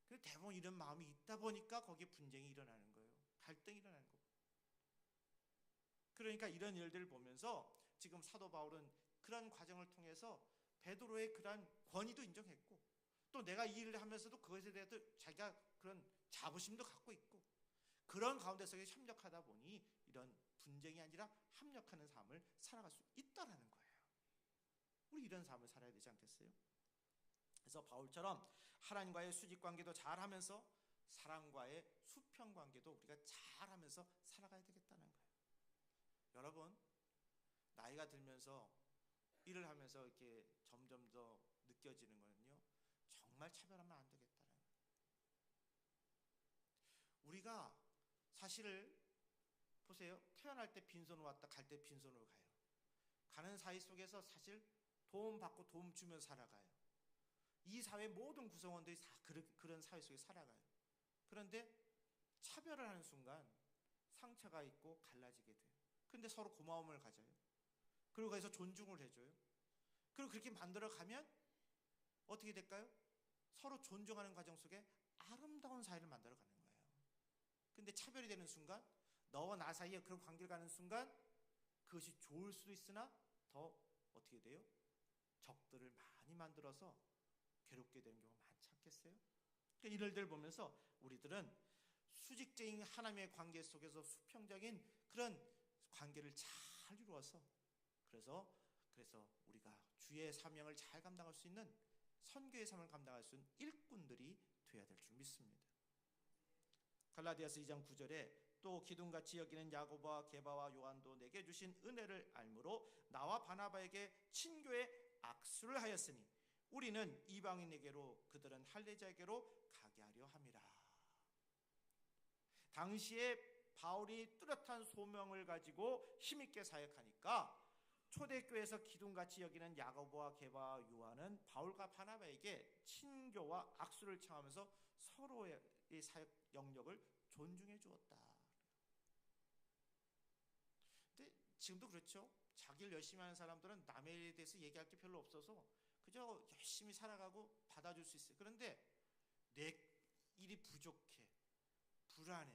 Speaker 2: 그래서 대부분 이런 마음이 있다 보니까 거기에 분쟁이 일어나는 거예요. 갈등이 일어나는 거고. 그러니까 이런 일들을 보면서 지금 사도 바울은 그런 과정을 통해서 베드로의 그런 권위도 인정했고 또 내가 이 일을 하면서도 그것에 대해서 자기가 그런 자부심도 갖고 있고 그런 가운데서 협력하다 보니 이런 분쟁이 아니라 합력하는 삶을 살아갈 수 있다라는 거예요. 우리 이런 삶을 살아야 되지 않겠어요? 그래서 바울처럼 하나님과의 수직관계도 잘하면서 사람과의 수평관계도 우리가 잘하면서 살아가야 되겠다는 거예요. 여러분, 나이가 들면서 일을 하면서 이렇게 점점 더 느껴지는 거는요, 정말 차별하면 안 되겠다는 거예요. 우리가 사실 보세요. 태어날 때 빈손으로 왔다 갈 때 빈손으로 가요. 가는 사이 속에서 사실 도움 받고 도움 주면서 살아가요. 이 사회 모든 구성원들이 다 그런 사회 속에 살아가요. 그런데 차별을 하는 순간 상처가 있고 갈라지게 돼요. 근데 서로 고마움을 가져요. 그리고 거기서 존중을 해줘요. 그리고 그렇게 만들어가면 어떻게 될까요? 서로 존중하는 과정 속에 아름다운 사회를 만들어가는 거예요. 근데 차별이 되는 순간 너와 나 사이에 그런 관계를 가는 순간 그것이 좋을 수도 있으나 더 어떻게 돼요? 적들을 많이 만들어서 괴롭게 되는 경우가 많지 않겠어요? 그러니까 이런 일들을 보면서 우리들은 수직적인 하나님의 관계 속에서 수평적인 그런 관계를 잘 이루어서 그래서 우리가 주의 사명을 잘 감당할 수 있는 선교의 삶을 감당할 수 있는 일꾼들이 되어야 될 줄 믿습니다. 갈라디아서 2장 9절에 또 기둥같이 여기는 야고보와 게바와 요한도 내게 주신 은혜를 알므로 나와 바나바에게 친교의 악수를 하였으니 우리는 이방인에게로 그들은 할례자에게로 가게 하려 함이라. 당시에 바울이 뚜렷한 소명을 가지고 힘있게 사역하니까 초대교회에서 기둥같이 여기는 야고보와 게바와 요한은 바울과 바나바에게 친교와 악수를 청하면서 서로의 사역 영역을 존중해 주었다. 근데 지금도 그렇죠. 자기를 열심히 하는 사람들은 남에 대해서 얘기할 게 별로 없어서 그저 열심히 살아가고 받아줄 수 있어요. 그런데 내 일이 부족해, 불안해.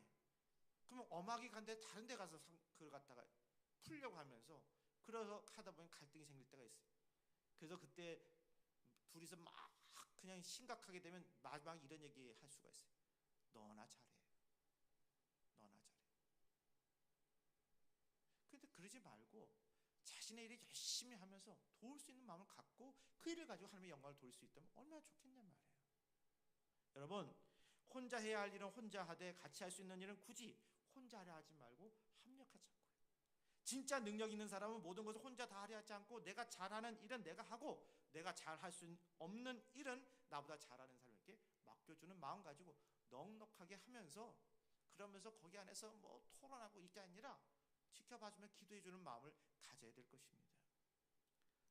Speaker 2: 그러면 엄하게 간데 다른 데 가서 그걸 갖다가 풀려고 하면서 그래서 하다 보면 갈등이 생길 때가 있어요. 그래서 그때 둘이서 막 그냥 심각하게 되면 마지막에 이런 얘기 할 수가 있어요. 너나 잘해. 너나 잘해. 그러지 말고 자신의 일을 열심히 하면서 도울 수 있는 마음을 갖고 그 일을 가지고 하나님의 영광을 돌릴 수 있다면 얼마나 좋겠냔 말이에요. 여러분, 혼자 해야 할 일은 혼자 하되 같이 할 수 있는 일은 굳이 혼자 하려 하지 말고 합력하자고요. 진짜 능력 있는 사람은 모든 것을 혼자 다 하려 하지 않고 내가 잘하는 일은 내가 하고 내가 잘할 수 없는 일은 나보다 잘하는 사람에게 맡겨주는 마음 가지고 넉넉하게 하면서, 그러면서 거기 안에서 뭐 토론하고 이게 아니라 지켜봐주며 기도해주는 마음을 가져야 될 것입니다.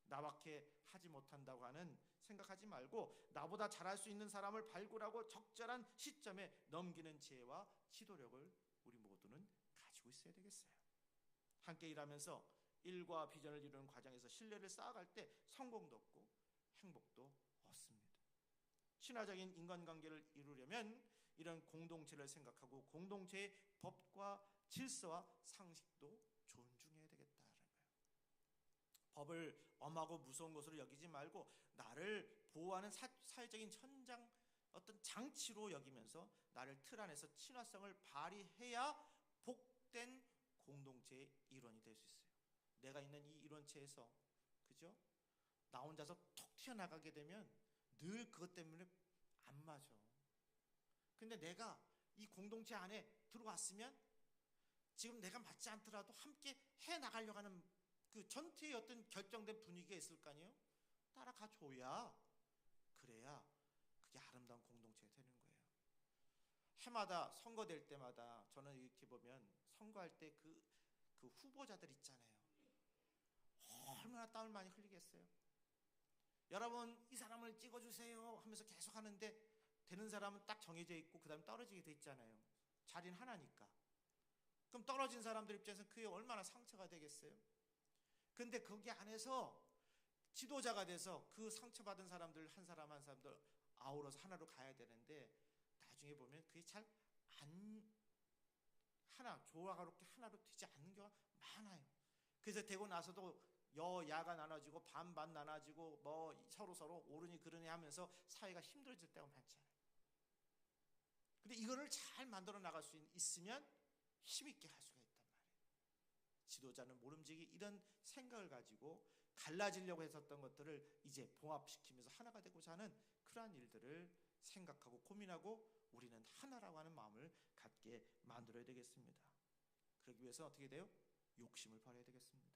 Speaker 2: 나밖에 하지 못한다고 하는 생각하지 말고 나보다 잘할 수 있는 사람을 발굴하고 적절한 시점에 넘기는 지혜와 지도력을 우리 모두는 가지고 있어야 되겠어요. 함께 일하면서 일과 비전을 이루는 과정에서 신뢰를 쌓아갈 때 성공도 없고 행복도 없습니다. 신화적인 인간관계를 이루려면 이런 공동체를 생각하고 공동체의 법과 질서와 상식도 존중해야 되겠다는 거예요. 법을 엄하고 무서운 것으로 여기지 말고 나를 보호하는 사회적인 현장, 어떤 장치로 여기면서 나를 틀 안에서 친화성을 발휘해야 복된 공동체의 일원이 될 수 있어요. 내가 있는 이 일원체에서, 그죠? 나 혼자서 톡 튀어나가게 되면 늘 그것 때문에 안 맞아. 근데 내가 이 공동체 안에 들어왔으면 지금 내가 맞지 않더라도 함께 해나가려고 하는 그 전체의 어떤 결정된 분위기가 있을 거 아니에요? 따라가 줘야, 그래야 그게 아름다운 공동체가 되는 거예요. 해마다 선거될 때마다 저는 이렇게 보면 선거할 때 그 후보자들 있잖아요. 얼마나 땀을 많이 흘리겠어요. 여러분 이 사람을 찍어주세요 하면서 계속 하는데 되는 사람은 딱 정해져 있고 그 다음에 떨어지게 돼 있잖아요. 자리는 하나니까. 그럼 떨어진 사람들 입장에서 그게 얼마나 상처가 되겠어요. 근데 거기 안에서 지도자가 돼서 그 상처받은 사람들 한 사람 한 사람들 아우러서 하나로 가야 되는데 나중에 보면 그게 잘 안 조화롭게 하나로 되지 않는 경우가 많아요. 그래서 되고 나서도 여야가 나눠지고 반반 나눠지고 뭐 서로 오르니 그러니 하면서 사회가 힘들어질 때가 많잖아요. 근데 이거를 잘 만들어 나갈 수 있으면 힘있게 할 수가 있단 말이에요. 지도자는 모름지기 이런 생각을 가지고 갈라지려고 했었던 것들을 이제 봉합시키면서 하나가 되고자 하는 그러한 일들을 생각하고 고민하고 우리는 하나라고 하는 마음을 갖게 만들어야 되겠습니다. 그러기 위해서 어떻게 돼요? 욕심을 버려야 되겠습니다.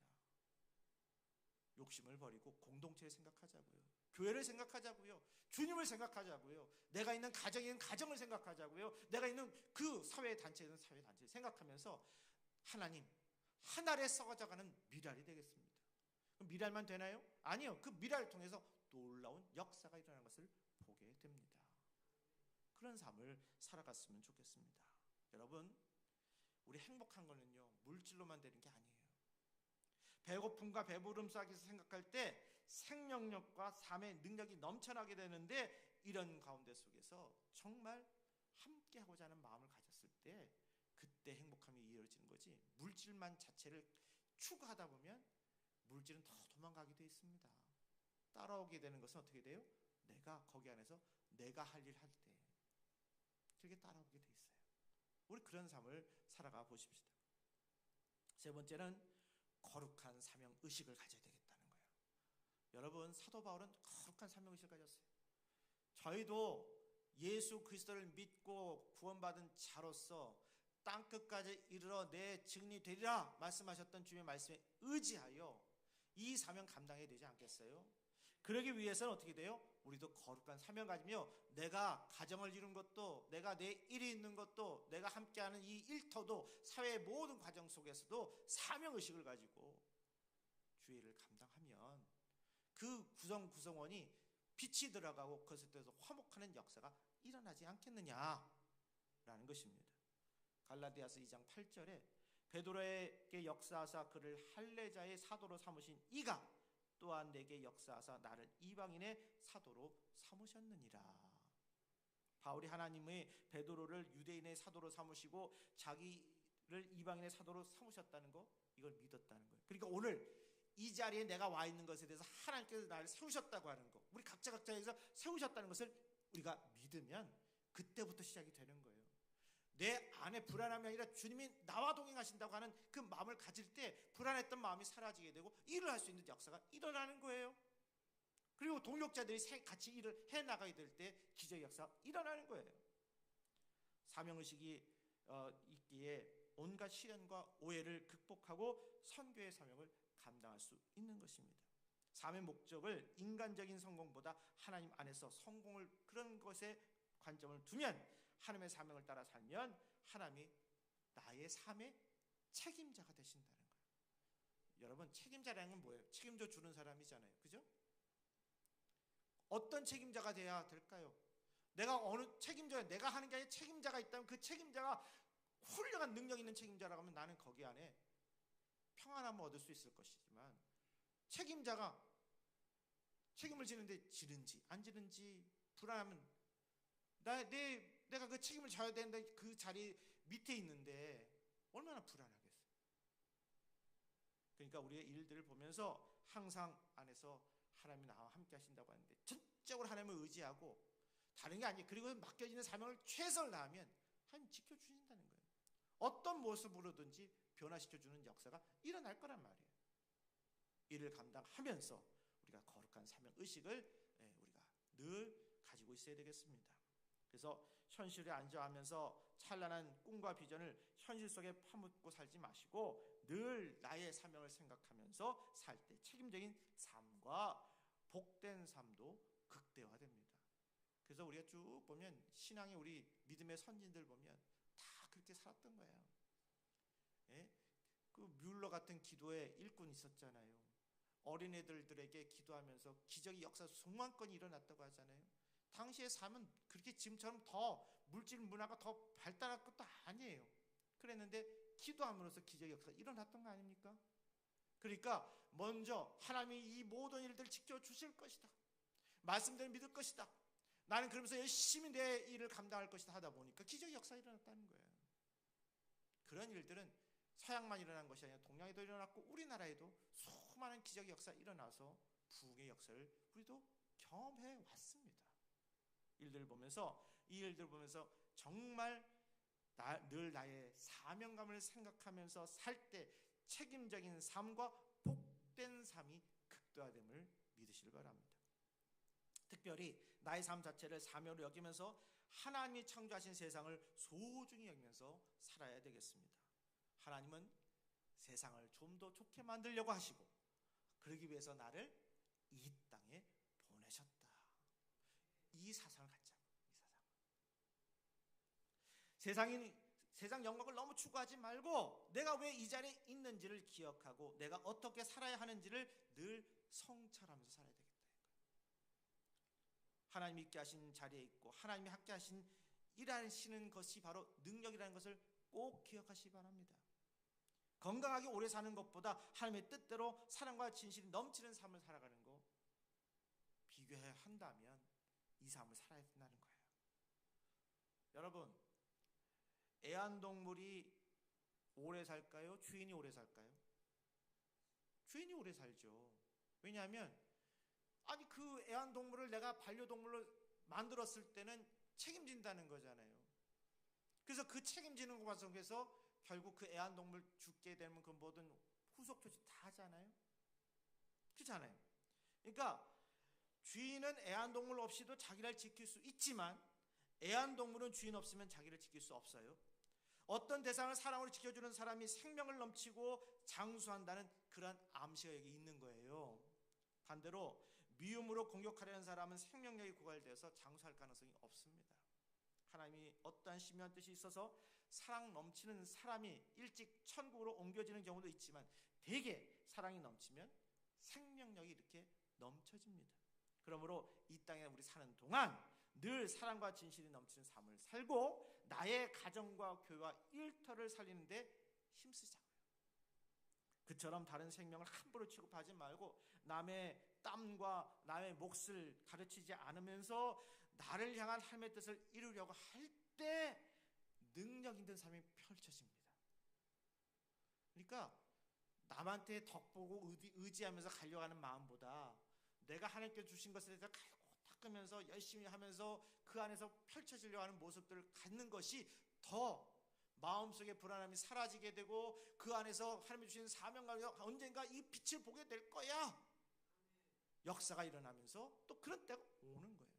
Speaker 2: 욕심을 버리고 공동체를 생각하자고요. 교회를 생각하자고요. 주님을 생각하자고요. 내가 있는 가정에는 가정을 생각하자고요. 내가 있는 그 사회 단체에는 사회 단체를 생각하면서 하나님 한 알에 썩어져가는 미랄이 되겠습니다. 그럼 미랄만 되나요? 아니요. 그 미랄을 통해서 놀라운 역사가 일어나는 것을 보게 됩니다. 그런 삶을 살아갔으면 좋겠습니다. 여러분, 우리 행복한 거는요 물질로만 되는 게 아니에요. 배고픔과 배부름 속에서 생각할 때 생명력과 삶의 능력이 넘쳐나게 되는데, 이런 가운데 속에서 정말 함께하고자 하는 마음을 가졌을 때 그때 행복함이 이어지는 거지, 물질만 자체를 추구하다 보면 물질은 더 도망가게 돼 있습니다. 따라오게 되는 것은 어떻게 돼요? 내가 거기 안에서 내가 할 일 할 때 그렇게 따라오게 돼 있어요. 우리 그런 삶을 살아가 보십시다. 세 번째는 거룩한 사명 의식을 가져야 되겠다는 거예요. 여러분, 사도 바울은 거룩한 사명 의식을 가졌어요. 저희도 예수 그리스도를 믿고 구원받은 자로서 땅끝까지 이르러 내 증인이 되리라 말씀하셨던 주님의 말씀에 의지하여 이 사명 감당해야 되지 않겠어요? 그러기 위해서는 어떻게 돼요? 우리도 거룩한 사명 가지며 내가 가정을 이룬 것도, 내가 내 일이 있는 것도, 내가 함께하는 이 일터도, 사회의 모든 과정 속에서도 사명의식을 가지고 주의 일을 감당하면 그 구성원이 빛이 들어가고 그것에 대해서 화목하는 역사가 일어나지 않겠느냐라는 것입니다. 갈라디아서 2장 8절에 베드로에게 역사하사 그를 할례자의 사도로 삼으신 이가 또한 내게 역사하사 나를 이방인의 사도로 삼으셨느니라. 바울이 하나님의 베드로를 유대인의 사도로 삼으시고 자기를 이방인의 사도로 삼으셨다는 거, 이걸 믿었다는 거예요. 그러니까 오늘 이 자리에 내가 와 있는 것에 대해서 하나님께서 나를 세우셨다고 하는 거, 우리 각자에서 세우셨다는 것을 우리가 믿으면 그때부터 시작이 되는 거예요. 내 안에 불안함이 아니라 주님이 나와 동행하신다고 하는 그 마음을 가질 때 불안했던 마음이 사라지게 되고 일을 할 수 있는 역사가 일어나는 거예요. 그리고 동력자들이 같이 일을 해나가게 될 때 기적의 역사가 일어나는 거예요. 사명의식이 있기에 온갖 시련과 오해를 극복하고 선교의 사명을 감당할 수 있는 것입니다. 삶의 목적을 인간적인 성공보다 하나님 안에서 성공을 그런 것에 관점을 두면 하나님의 사명을 따라 살면 하나님이 나의 삶의 책임자가 되신다는 거예요. 여러분, 책임자라는 건 뭐예요? 책임져 주는 사람이잖아요. 그죠? 어떤 책임자가 돼야 될까요? 내가 어느 책임자, 내가 하는 게 아니라 책임자가 있다면 그 책임자가 훌륭한 능력 있는 책임자라고 하면 나는 거기 안에 평안함을 얻을 수 있을 것이지만, 책임자가 책임을 지는데 지는지 안 지는지 불안하면 내가 그 책임을 져야 되는데 그 자리 밑에 있는데 얼마나 불안하겠어요. 그러니까 우리의 일들을 보면서 항상 안에서 하나님이 나와 함께 하신다고 하는데 전적으로 하나님을 의지하고 다른 게 아니에요. 그리고 맡겨지는 사명을 최선을 다하면 하나님 지켜주신다는 거예요. 어떤 모습으로든지 변화시켜주는 역사가 일어날 거란 말이에요. 이를 감당하면서 우리가 거룩한 사명 의식을 우리가 늘 가지고 있어야 되겠습니다. 그래서 현실에 안주하면서 찬란한 꿈과 비전을 현실 속에 파묻고 살지 마시고 늘 나의 사명을 생각하면서 살 때 책임적인 삶과 복된 삶도 극대화됩니다. 그래서 우리가 쭉 보면 신앙의 우리 믿음의 선진들 보면 다 그렇게 살았던 거예요. 예? 그 뮬러 같은 기도의 일꾼이 있었잖아요. 어린애들에게 기도하면서 기적의 역사 수만 건이 일어났다고 하잖아요. 당시의 삶은 그렇게 지금처럼 더 물질 문화가 더 발달할 것도 아니에요. 그랬는데 기도함으로써 기적의 역사가 일어났던 거 아닙니까? 그러니까 먼저 하나님이 이 모든 일들을 지켜주실 것이다, 말씀대로 믿을 것이다, 나는 그러면서 열심히 내 일을 감당할 것이다 하다 보니까 기적의 역사가 일어났다는 거예요. 그런 일들은 서양만 일어난 것이 아니라 동양에도 일어났고 우리나라에도 수많은 기적의 역사가 일어나서 부흥의 역사를 우리도 경험해 왔습니다. 이 일들을 보면서 정말 늘 나의 사명감을 생각하면서 살 때 책임적인 삶과 복된 삶이 극대화됨을 믿으시길 바랍니다. 특별히 나의 삶 자체를 사명으로 여기면서 하나님이 창조하신 세상을 소중히 여기면서 살아야 되겠습니다. 하나님은 세상을 좀 더 좋게 만들려고 하시고 그러기 위해서 나를 이 땅에 보내셨다. 이 사상을 갖자고. 세상 영광을 너무 추구하지 말고 내가 왜 이 자리에 있는지를 기억하고 내가 어떻게 살아야 하는지를 늘 성찰하면서 살아야 되겠다. 하나님이 있게 하신 자리에 있고 하나님이 함께 하신 일하시는 것이 바로 능력이라는 것을 꼭 기억하시기 바랍니다. 건강하게 오래 사는 것보다 하나님의 뜻대로 사랑과 진실이 넘치는 삶을 살아가는 거 비교한다면 이 삶을 살아야 된다는 거예요. 여러분, 애완동물이 오래 살까요? 주인이 오래 살까요? 주인이 오래 살죠. 왜냐하면 그 애완동물을 내가 반려동물로 만들었을 때는 책임진다는 거잖아요. 그래서 그 책임지는 것 과정에서 결국 그 애완동물 죽게 되면 그 모든 후속 조치 다 하잖아요. 그렇잖아요. 그러니까 주인은 애완동물 없이도 자기를 지킬 수 있지만 애완동물은 주인 없으면 자기를 지킬 수 없어요. 어떤 대상을 사랑으로 지켜주는 사람이 생명을 넘치고 장수한다는 그런 암시가 여기 있는 거예요. 반대로 미움으로 공격하려는 사람은 생명력이 고갈되어서 장수할 가능성이 없습니다. 하나님이 어떠한 심오한 뜻이 있어서 사랑 넘치는 사람이 일찍 천국으로 옮겨지는 경우도 있지만 대개 사랑이 넘치면 생명력이 이렇게 넘쳐집니다. 그러므로 이 땅에 우리 사는 동안 늘 사랑과 진실이 넘치는 삶을 살고 나의 가정과 교회와 일터를 살리는데 힘쓰자고요. 그처럼 다른 생명을 함부로 취급하지 말고 남의 땀과 남의 몫을 가르치지 않으면서 나를 향한 하나님의 뜻을 이루려고 할 때 능력 있는 삶이 펼쳐집니다. 그러니까 남한테 덕보고 의지하면서 가려고 하는 마음보다 내가 하나님께 주신 것에 대해서 갈고 닦으면서 열심히 하면서 그 안에서 펼쳐지려고 하는 모습들을 갖는 것이 더 더 마음속에 불안함이 사라지게 되고 그 안에서 하나님이 주신 사명감이 언젠가 이 빛을 보게 될 거야. 역사가 일어나면서 또 그런 때가 오는 거예요.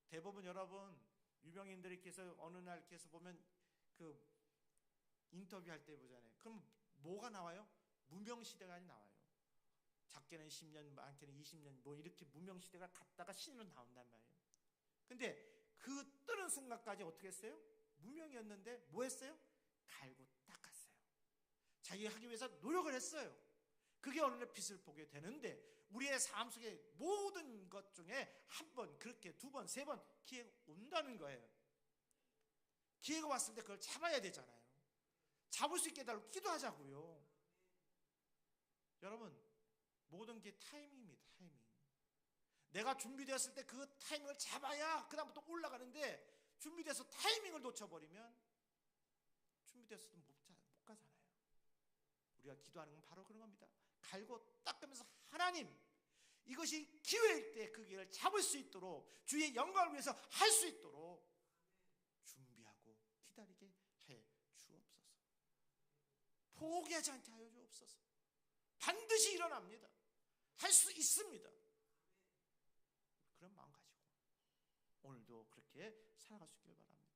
Speaker 2: 대부분 여러분 유명인들께서 어느 날 이렇게 해서 보면 그 인터뷰할 때 보잖아요. 그럼 뭐가 나와요? 무명시대가 나와요. 작게는 10년, 많게는 20년 뭐 이렇게 무명시대가 갔다가 신으로 나온단 말이에요. 근데 그 뜨는 순간까지 어떻게 했어요? 무명이었는데 뭐 했어요? 갈고 닦았어요. 자기가 하기 위해서 노력을 했어요. 그게 어느 날 빛을 보게 되는데 우리의 삶 속에 모든 것 중에 한 번, 그렇게 두 번, 세 번 기회가 온다는 거예요. 기회가 왔을 때 그걸 잡아야 되잖아요. 잡을 수 있게 해달라고 기도하자고요. 여러분, 모든 게 타이밍입니다. 타이밍. 내가 준비되었을 때 그 타이밍을 잡아야 그 다음부터 올라가는데 준비돼서 타이밍을 놓쳐버리면 준비됐어도 못 가잖아요. 우리가 기도하는 건 바로 그런 겁니다. 갈고 닦으면서 하나님, 이것이 기회일 때 그 기회를 잡을 수 있도록 주의 영광을 위해서 할 수 있도록 준비하고 기다리게 해 주옵소서. 포기하지 않게 하여 주옵소서. 반드시 일어납니다. 할 수 있습니다. 그런 마음 가지고 오늘도 그렇게 살아갈 수 있길 바랍니다.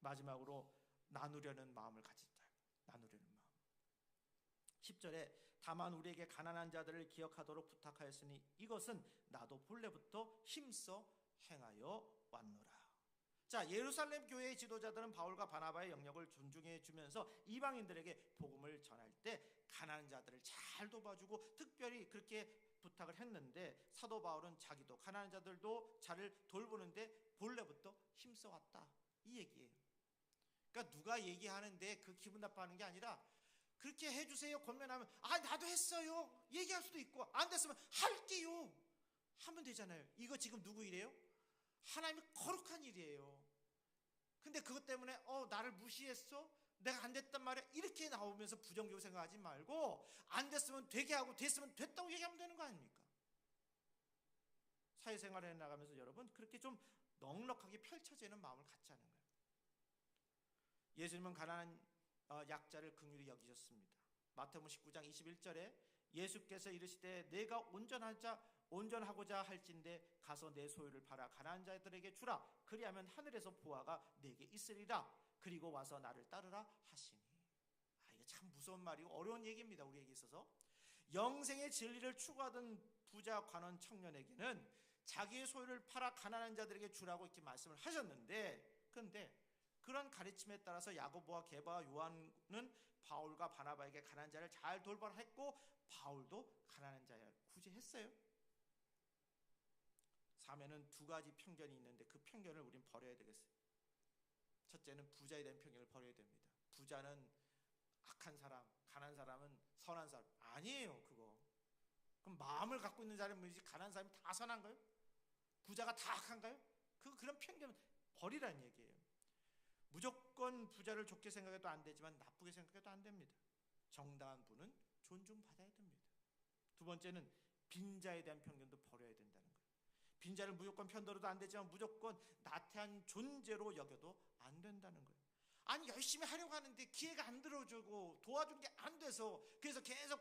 Speaker 2: 마지막으로 나누려는 마음을 가진다. 나누려는 마음. 10절에 다만 우리에게 가난한 자들을 기억하도록 부탁하였으니 이것은 나도 본래부터 힘써 행하여 왔노라. 자, 예루살렘 교회의 지도자들은 바울과 바나바의 영역을 존중해 주면서 이방인들에게 복음을 전할 때 가난한 자들을 잘 도와주고 특별히 그렇게 부탁을 했는데 사도 바울은 자기도 가난한 자들도 자를 돌보는데 본래부터 힘써 왔다. 이 얘기예요. 그러니까 누가 얘기하는데 그 기분 나빠하는 게 아니라 그렇게 해주세요 권면하면 나도 했어요 얘기할 수도 있고 안 됐으면 할게요 하면 되잖아요. 이거 지금 누구 일이에요? 하나님의 거룩한 일이에요. 근데 그것 때문에 나를 무시했어? 내가 안 됐단 말이야? 이렇게 나오면서 부정적으로 생각하지 말고 안 됐으면 되게 하고 됐으면 됐다고 얘기하면 되는 거 아닙니까? 사회생활을 해나가면서 여러분 그렇게 좀 넉넉하게 펼쳐지는 마음을 갖자는 거예요. 예수님은 가난한 약자를 긍휼히 여기셨습니다. 마태복음 19장 21절에 예수께서 이르시되 내가 온전하고자 할진대 가서 내 소유를 팔아 가난한 자들에게 주라. 그리하면 하늘에서 보화가 내게 있으리라. 그리고 와서 나를 따르라 하시니. 이게 참 무서운 말이고 어려운 얘기입니다. 우리에게 있어서 영생의 진리를 추구하던 부자 관원 청년에게는 자기의 소유를 팔아 가난한 자들에게 주라고 이렇게 말씀을 하셨는데, 그런데 그런 가르침에 따라서 야고보와 게바와 요한은 바울과 바나바에게 가난한 자를 잘 돌보라 했고 바울도 가난한 자를 구제했어요. 삶에는 두 가지 편견이 있는데 그 편견을 우린 버려야 되겠어요. 첫째는 부자에 대한 편견을 버려야 됩니다. 부자는 악한 사람, 가난한 사람은 선한 사람 아니에요. 그거 그럼 마음을 갖고 있는 사람이 뭐지? 가난한 사람이 다 선한가요? 부자가 다 악한가요? 그런 편견은 버리라는 얘기예요. 무조건 부자를 좋게 생각해도 안 되지만 나쁘게 생각해도 안 됩니다. 정당한 분은 존중받아야 됩니다. 두 번째는 빈자에 대한 편견도 버려야 된다는 거예요. 빈자를 무조건 편들어도 안 되지만 무조건 나태한 존재로 여겨도 안 된다는 거예요. 아니 열심히 하려고 하는데 기회가 안 들어주고 도와준 게 안 돼서 그래서 계속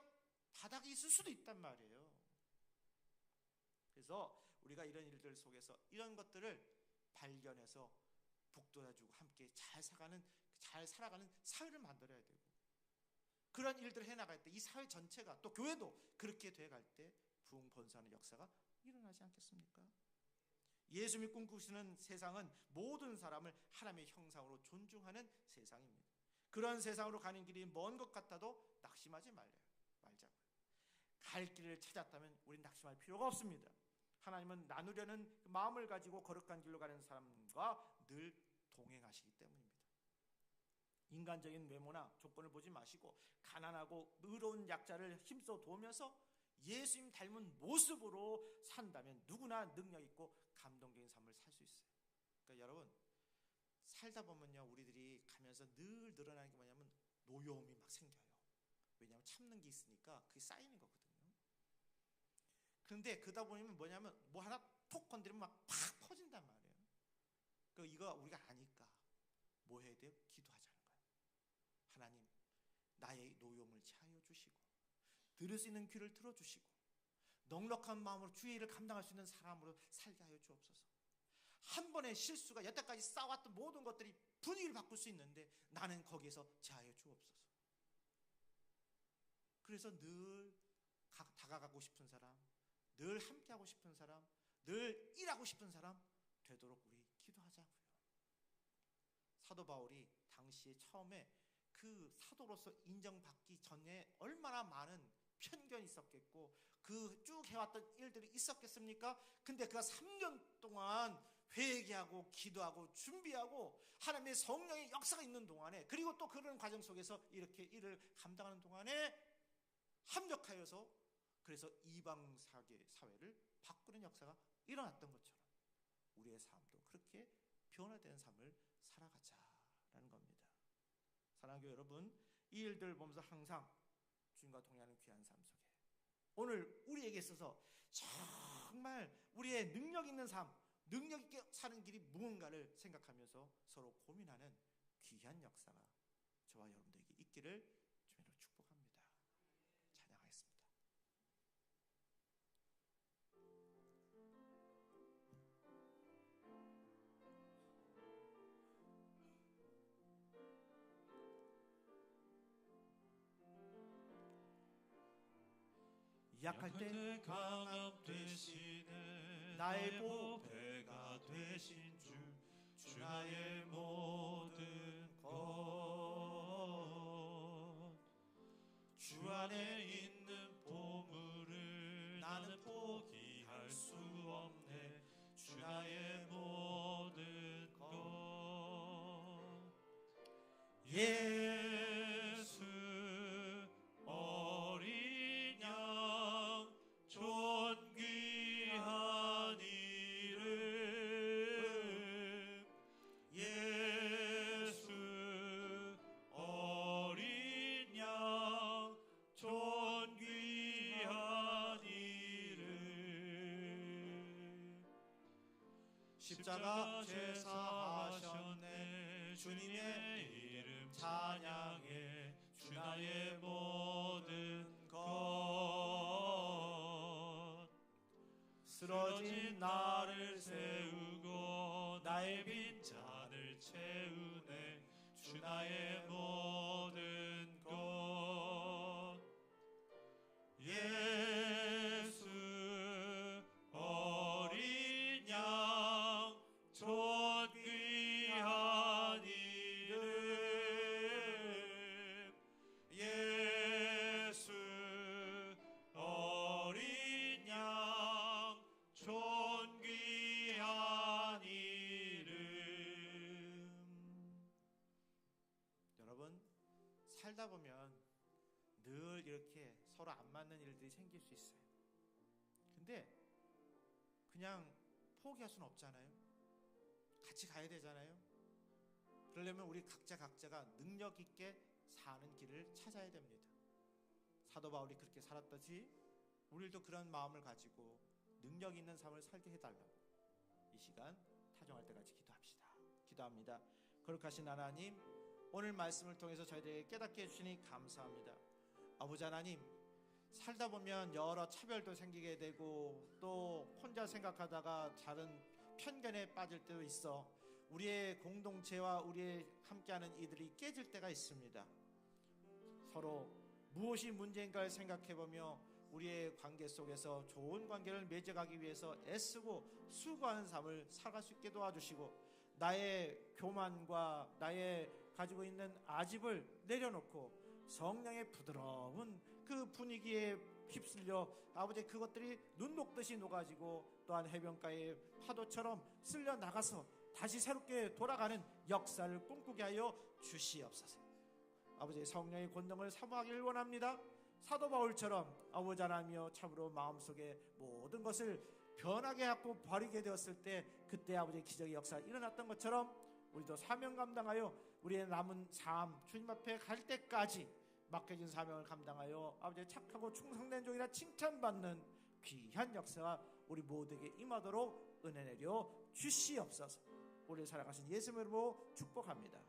Speaker 2: 바닥에 있을 수도 있단 말이에요. 그래서 우리가 이런 일들 속에서 이런 것들을 발견해서 북돋아주고 함께 잘 살아가는 사회를 만들어야 되고 그런 일들을 해나갈 때 이 사회 전체가 또 교회도 그렇게 돼갈 때 부흥 번성하는 역사가 일어나지 않겠습니까? 예수님이 꿈꾸시는 세상은 모든 사람을 하나님의 형상으로 존중하는 세상입니다. 그런 세상으로 가는 길이 먼 것 같아도 낙심하지 말자고요. 갈 길을 찾았다면 우린 낙심할 필요가 없습니다. 하나님은 나누려는 마음을 가지고 거룩한 길로 가는 사람과 늘 동행하시기 때문입니다. 인간적인 외모나 조건을 보지 마시고 가난하고 의로운 약자를 힘써 도우면서 예수님 닮은 모습으로 산다면 누구나 능력 있고 감동적인 삶을 살 수 있어요. 그러니까 여러분 살다 보면요 우리들이 가면서 늘 늘어나는 게 뭐냐면 노여움이 막 생겨요. 왜냐하면 참는 게 있으니까 그게 쌓이는 거거든요. 그런데 그러다 보면 뭐냐면 뭐 하나 톡 건드리면 막 팍 퍼진단 말이에요. 이거 우리가 아니까 뭐 해야 돼요? 기도하자는 거예요. 하나님, 나의 노여움을 채하여 주시고 들을 수 있는 귀를 들어주시고 넉넉한 마음으로 주의 일을 감당할 수 있는 사람으로 살게 하여 주옵소서. 한 번의 실수가 여태까지 쌓아왔던 모든 것들이 분위기를 바꿀 수 있는데 나는 거기에서 제하여 주옵소서. 그래서 늘 다가가고 싶은 사람, 늘 함께하고 싶은 사람, 늘 일하고 싶은 사람 되도록 우리 기도하자고요. 사도 바울이 당시에 처음에 그 사도로서 인정받기 전에 얼마나 많은 편견이 있었겠고 그 쭉 해왔던 일들이 있었겠습니까? 근데 그가 3년 동안 회개하고 기도하고 준비하고 하나님의 성령의 역사가 있는 동안에, 그리고 또 그런 과정 속에서 이렇게 일을 감당하는 동안에 합력하여서 그래서 이방 사회를 바꾸는 역사가 일어났던 것처럼 우리의 삶도 그렇게 변화된 삶을 살아가자라는 겁니다. 사랑하는 교회 여러분, 이 일들을 보면서 항상 주님과 동행하는 귀한 삶 속에 오늘 우리에게 있어서 정말 우리의 능력 있는 삶, 능력 있게 사는 길이 무언가를 생각하면서 서로 고민하는 귀한 역사가 저와 여러분들에게 있기를 주님으로 축복합니다. 찬양하겠습니다. 약할 때
Speaker 1: 강함 되시는
Speaker 2: 나의
Speaker 1: 보배가 되신 주 나의 모든 것, 주 안에 있는 보물을 나는 포기할 수 없네. 주 나의 모든 것, 예수 어린 양 존귀한 이름, 예수 어린 양 존귀한 이름.
Speaker 2: 십자가 제사하셨네. 주님의 이름 찬양해.
Speaker 1: 주 나의 모든 것,
Speaker 2: 쓰러진 나를
Speaker 1: 세우고 나의 빈잔을 채우네. 주 나의 모든 것, 예수 어린 양 존귀한 이름, 예수 어린 양 존귀한 이름.
Speaker 2: 여러분, 살다 보면 늘 이렇게 서로 안 맞는 일들이 생길 수 있어요. 근데 그냥 포기할 수는 없잖아요. 같이 가야 되잖아요. 그러려면 우리 각자가 능력 있게 사는 길을 찾아야 됩니다. 사도 바울이 그렇게 살았듯이 우리도 그런 마음을 가지고 능력 있는 삶을 살게 해달라고 이 시간 타종할 때까지 기도합시다. 기도합니다. 거룩하신 하나님, 오늘 말씀을 통해서 저희들에게 깨닫게 해주시니 감사합니다. 아버지 하나님, 살다 보면 여러 차별도 생기게 되고 또 혼자 생각하다가 다른 편견에 빠질 때도 있어 우리의 공동체와 우리의 함께하는 이들이 깨질 때가 있습니다. 서로 무엇이 문제인가를 생각해보며 우리의 관계 속에서 좋은 관계를 맺어가기 위해서 애쓰고 수고하는 삶을 살아갈 수 있게 도와주시고, 나의 교만과 나의 가지고 있는 아집을 내려놓고 성령의 부드러운 그 분위기에 휩쓸려 아버지 그것들이 눈 녹듯이 녹아지고 또한 해변가의 파도처럼 쓸려 나가서 다시 새롭게 돌아가는 역사를 꿈꾸게 하여 주시옵소서. 아버지 성령의 권능을 사모하기를 원합니다. 사도 바울처럼 아버지 하나님이여 참으로 마음속에 모든 것을 변하게 하고 버리게 되었을 때 그때 아버지의 기적의 역사가 일어났던 것처럼 우리도 사명 감당하여 우리의 남은 삶 주님 앞에 갈 때까지 맡겨진 사명을 감당하여 아버지의 착하고 충성된 종이라 칭찬받는 귀한 역사가 우리 모두에게 임하도록 은혜 내려 주시옵소서. 우리를 살아가신 예수님으로 축복합니다.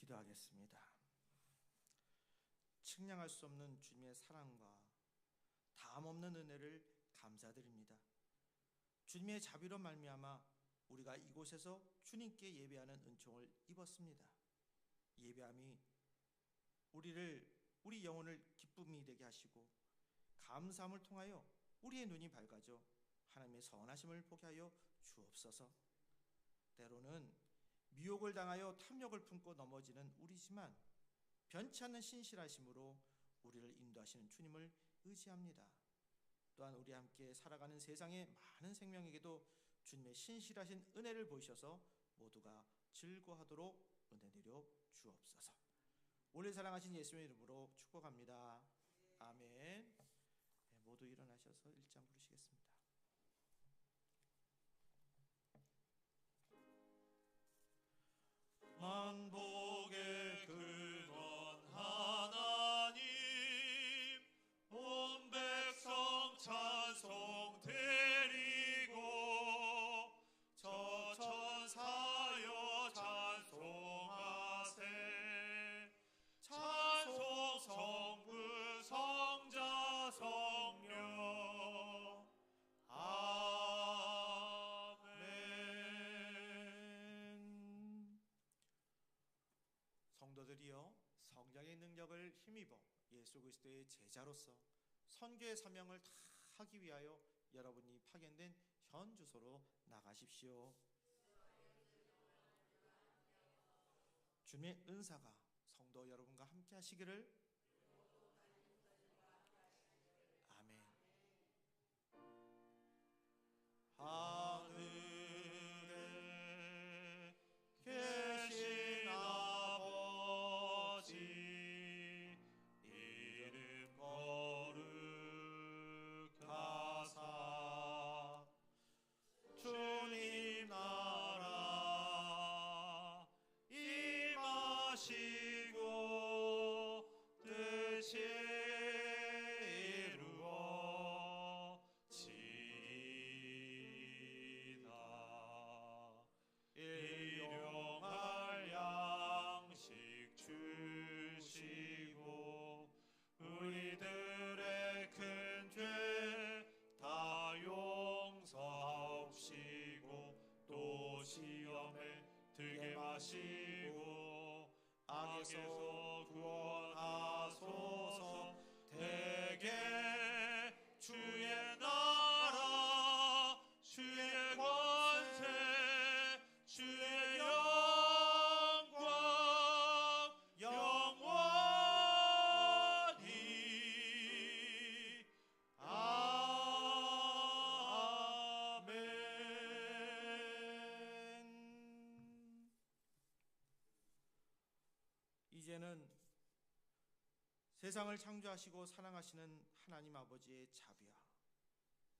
Speaker 2: 기도하겠습니다. 측량할 수 없는 주님의 사랑과 다함없는 은혜를 감사드립니다. 주님의 자비로 말미암아 우리가 이곳에서 주님께 예배하는 은총을 입었습니다. 예배함이 우리 영혼을 기쁨이 되게 하시고 감사함을 통하여 우리의 눈이 밝아져 하나님의 선하심을 보게 하여 주옵소서. 때로는 미혹을 당하여 탐욕을 품고 넘어지는 우리지만 변치 않는 신실하심으로 우리를 인도하시는 주님을 의지합니다. 또한 우리 함께 살아가는 세상의 많은 생명에게도 주님의 신실하신 은혜를 보이셔서 모두가 즐거워하도록 은혜 내려 주옵소서. 우리 사랑하신 예수님의 이름으로 축복합니다. 아멘. 네, 모두 일어나셔서 1장 부르시겠습니다.
Speaker 1: 만복의 근원 하나님, 온 백성 찬송 드리고 저 천사여 찬송하세. 찬송 성부 성자 성령. 아멘.
Speaker 2: 성도들이여, 성령의 능력을 힘입어 예수 그리스도의 제자로서 선교의 사명을 다하기 위하여 여러분이 파견된 현 주소로 나가십시오. 주님의 은사가 성도 여러분과 함께 하시기를. 아멘. 하늘에 계신 아버지,
Speaker 1: 이름 거룩하사
Speaker 2: 주님 나라
Speaker 1: 임하시고 뜻이 이루어지이다. 일용할 양식 주시고 우리들의 큰 죄 다 용서하옵시고 또 시험에 들게 마시고 악에서 구원하소서. 대개 주의 나라 주의 권세 주의 영광 영원히. 아멘. 이제는 세상을 창조하시고 사랑하시는 하나님 아버지의 자비와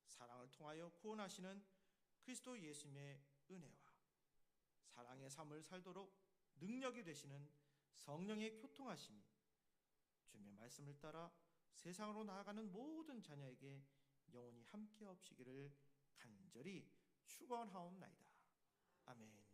Speaker 1: 사랑을 통하여 구원하시는 그리스도 예수님의 은혜와 사랑의 삶을 살도록 능력이 되시는 성령의 교통하심이 주님의 말씀을 따라 세상으로 나아가는 모든 자녀에게 영원히 함께 없으기를 간절히 축원하옵나이다. 아멘.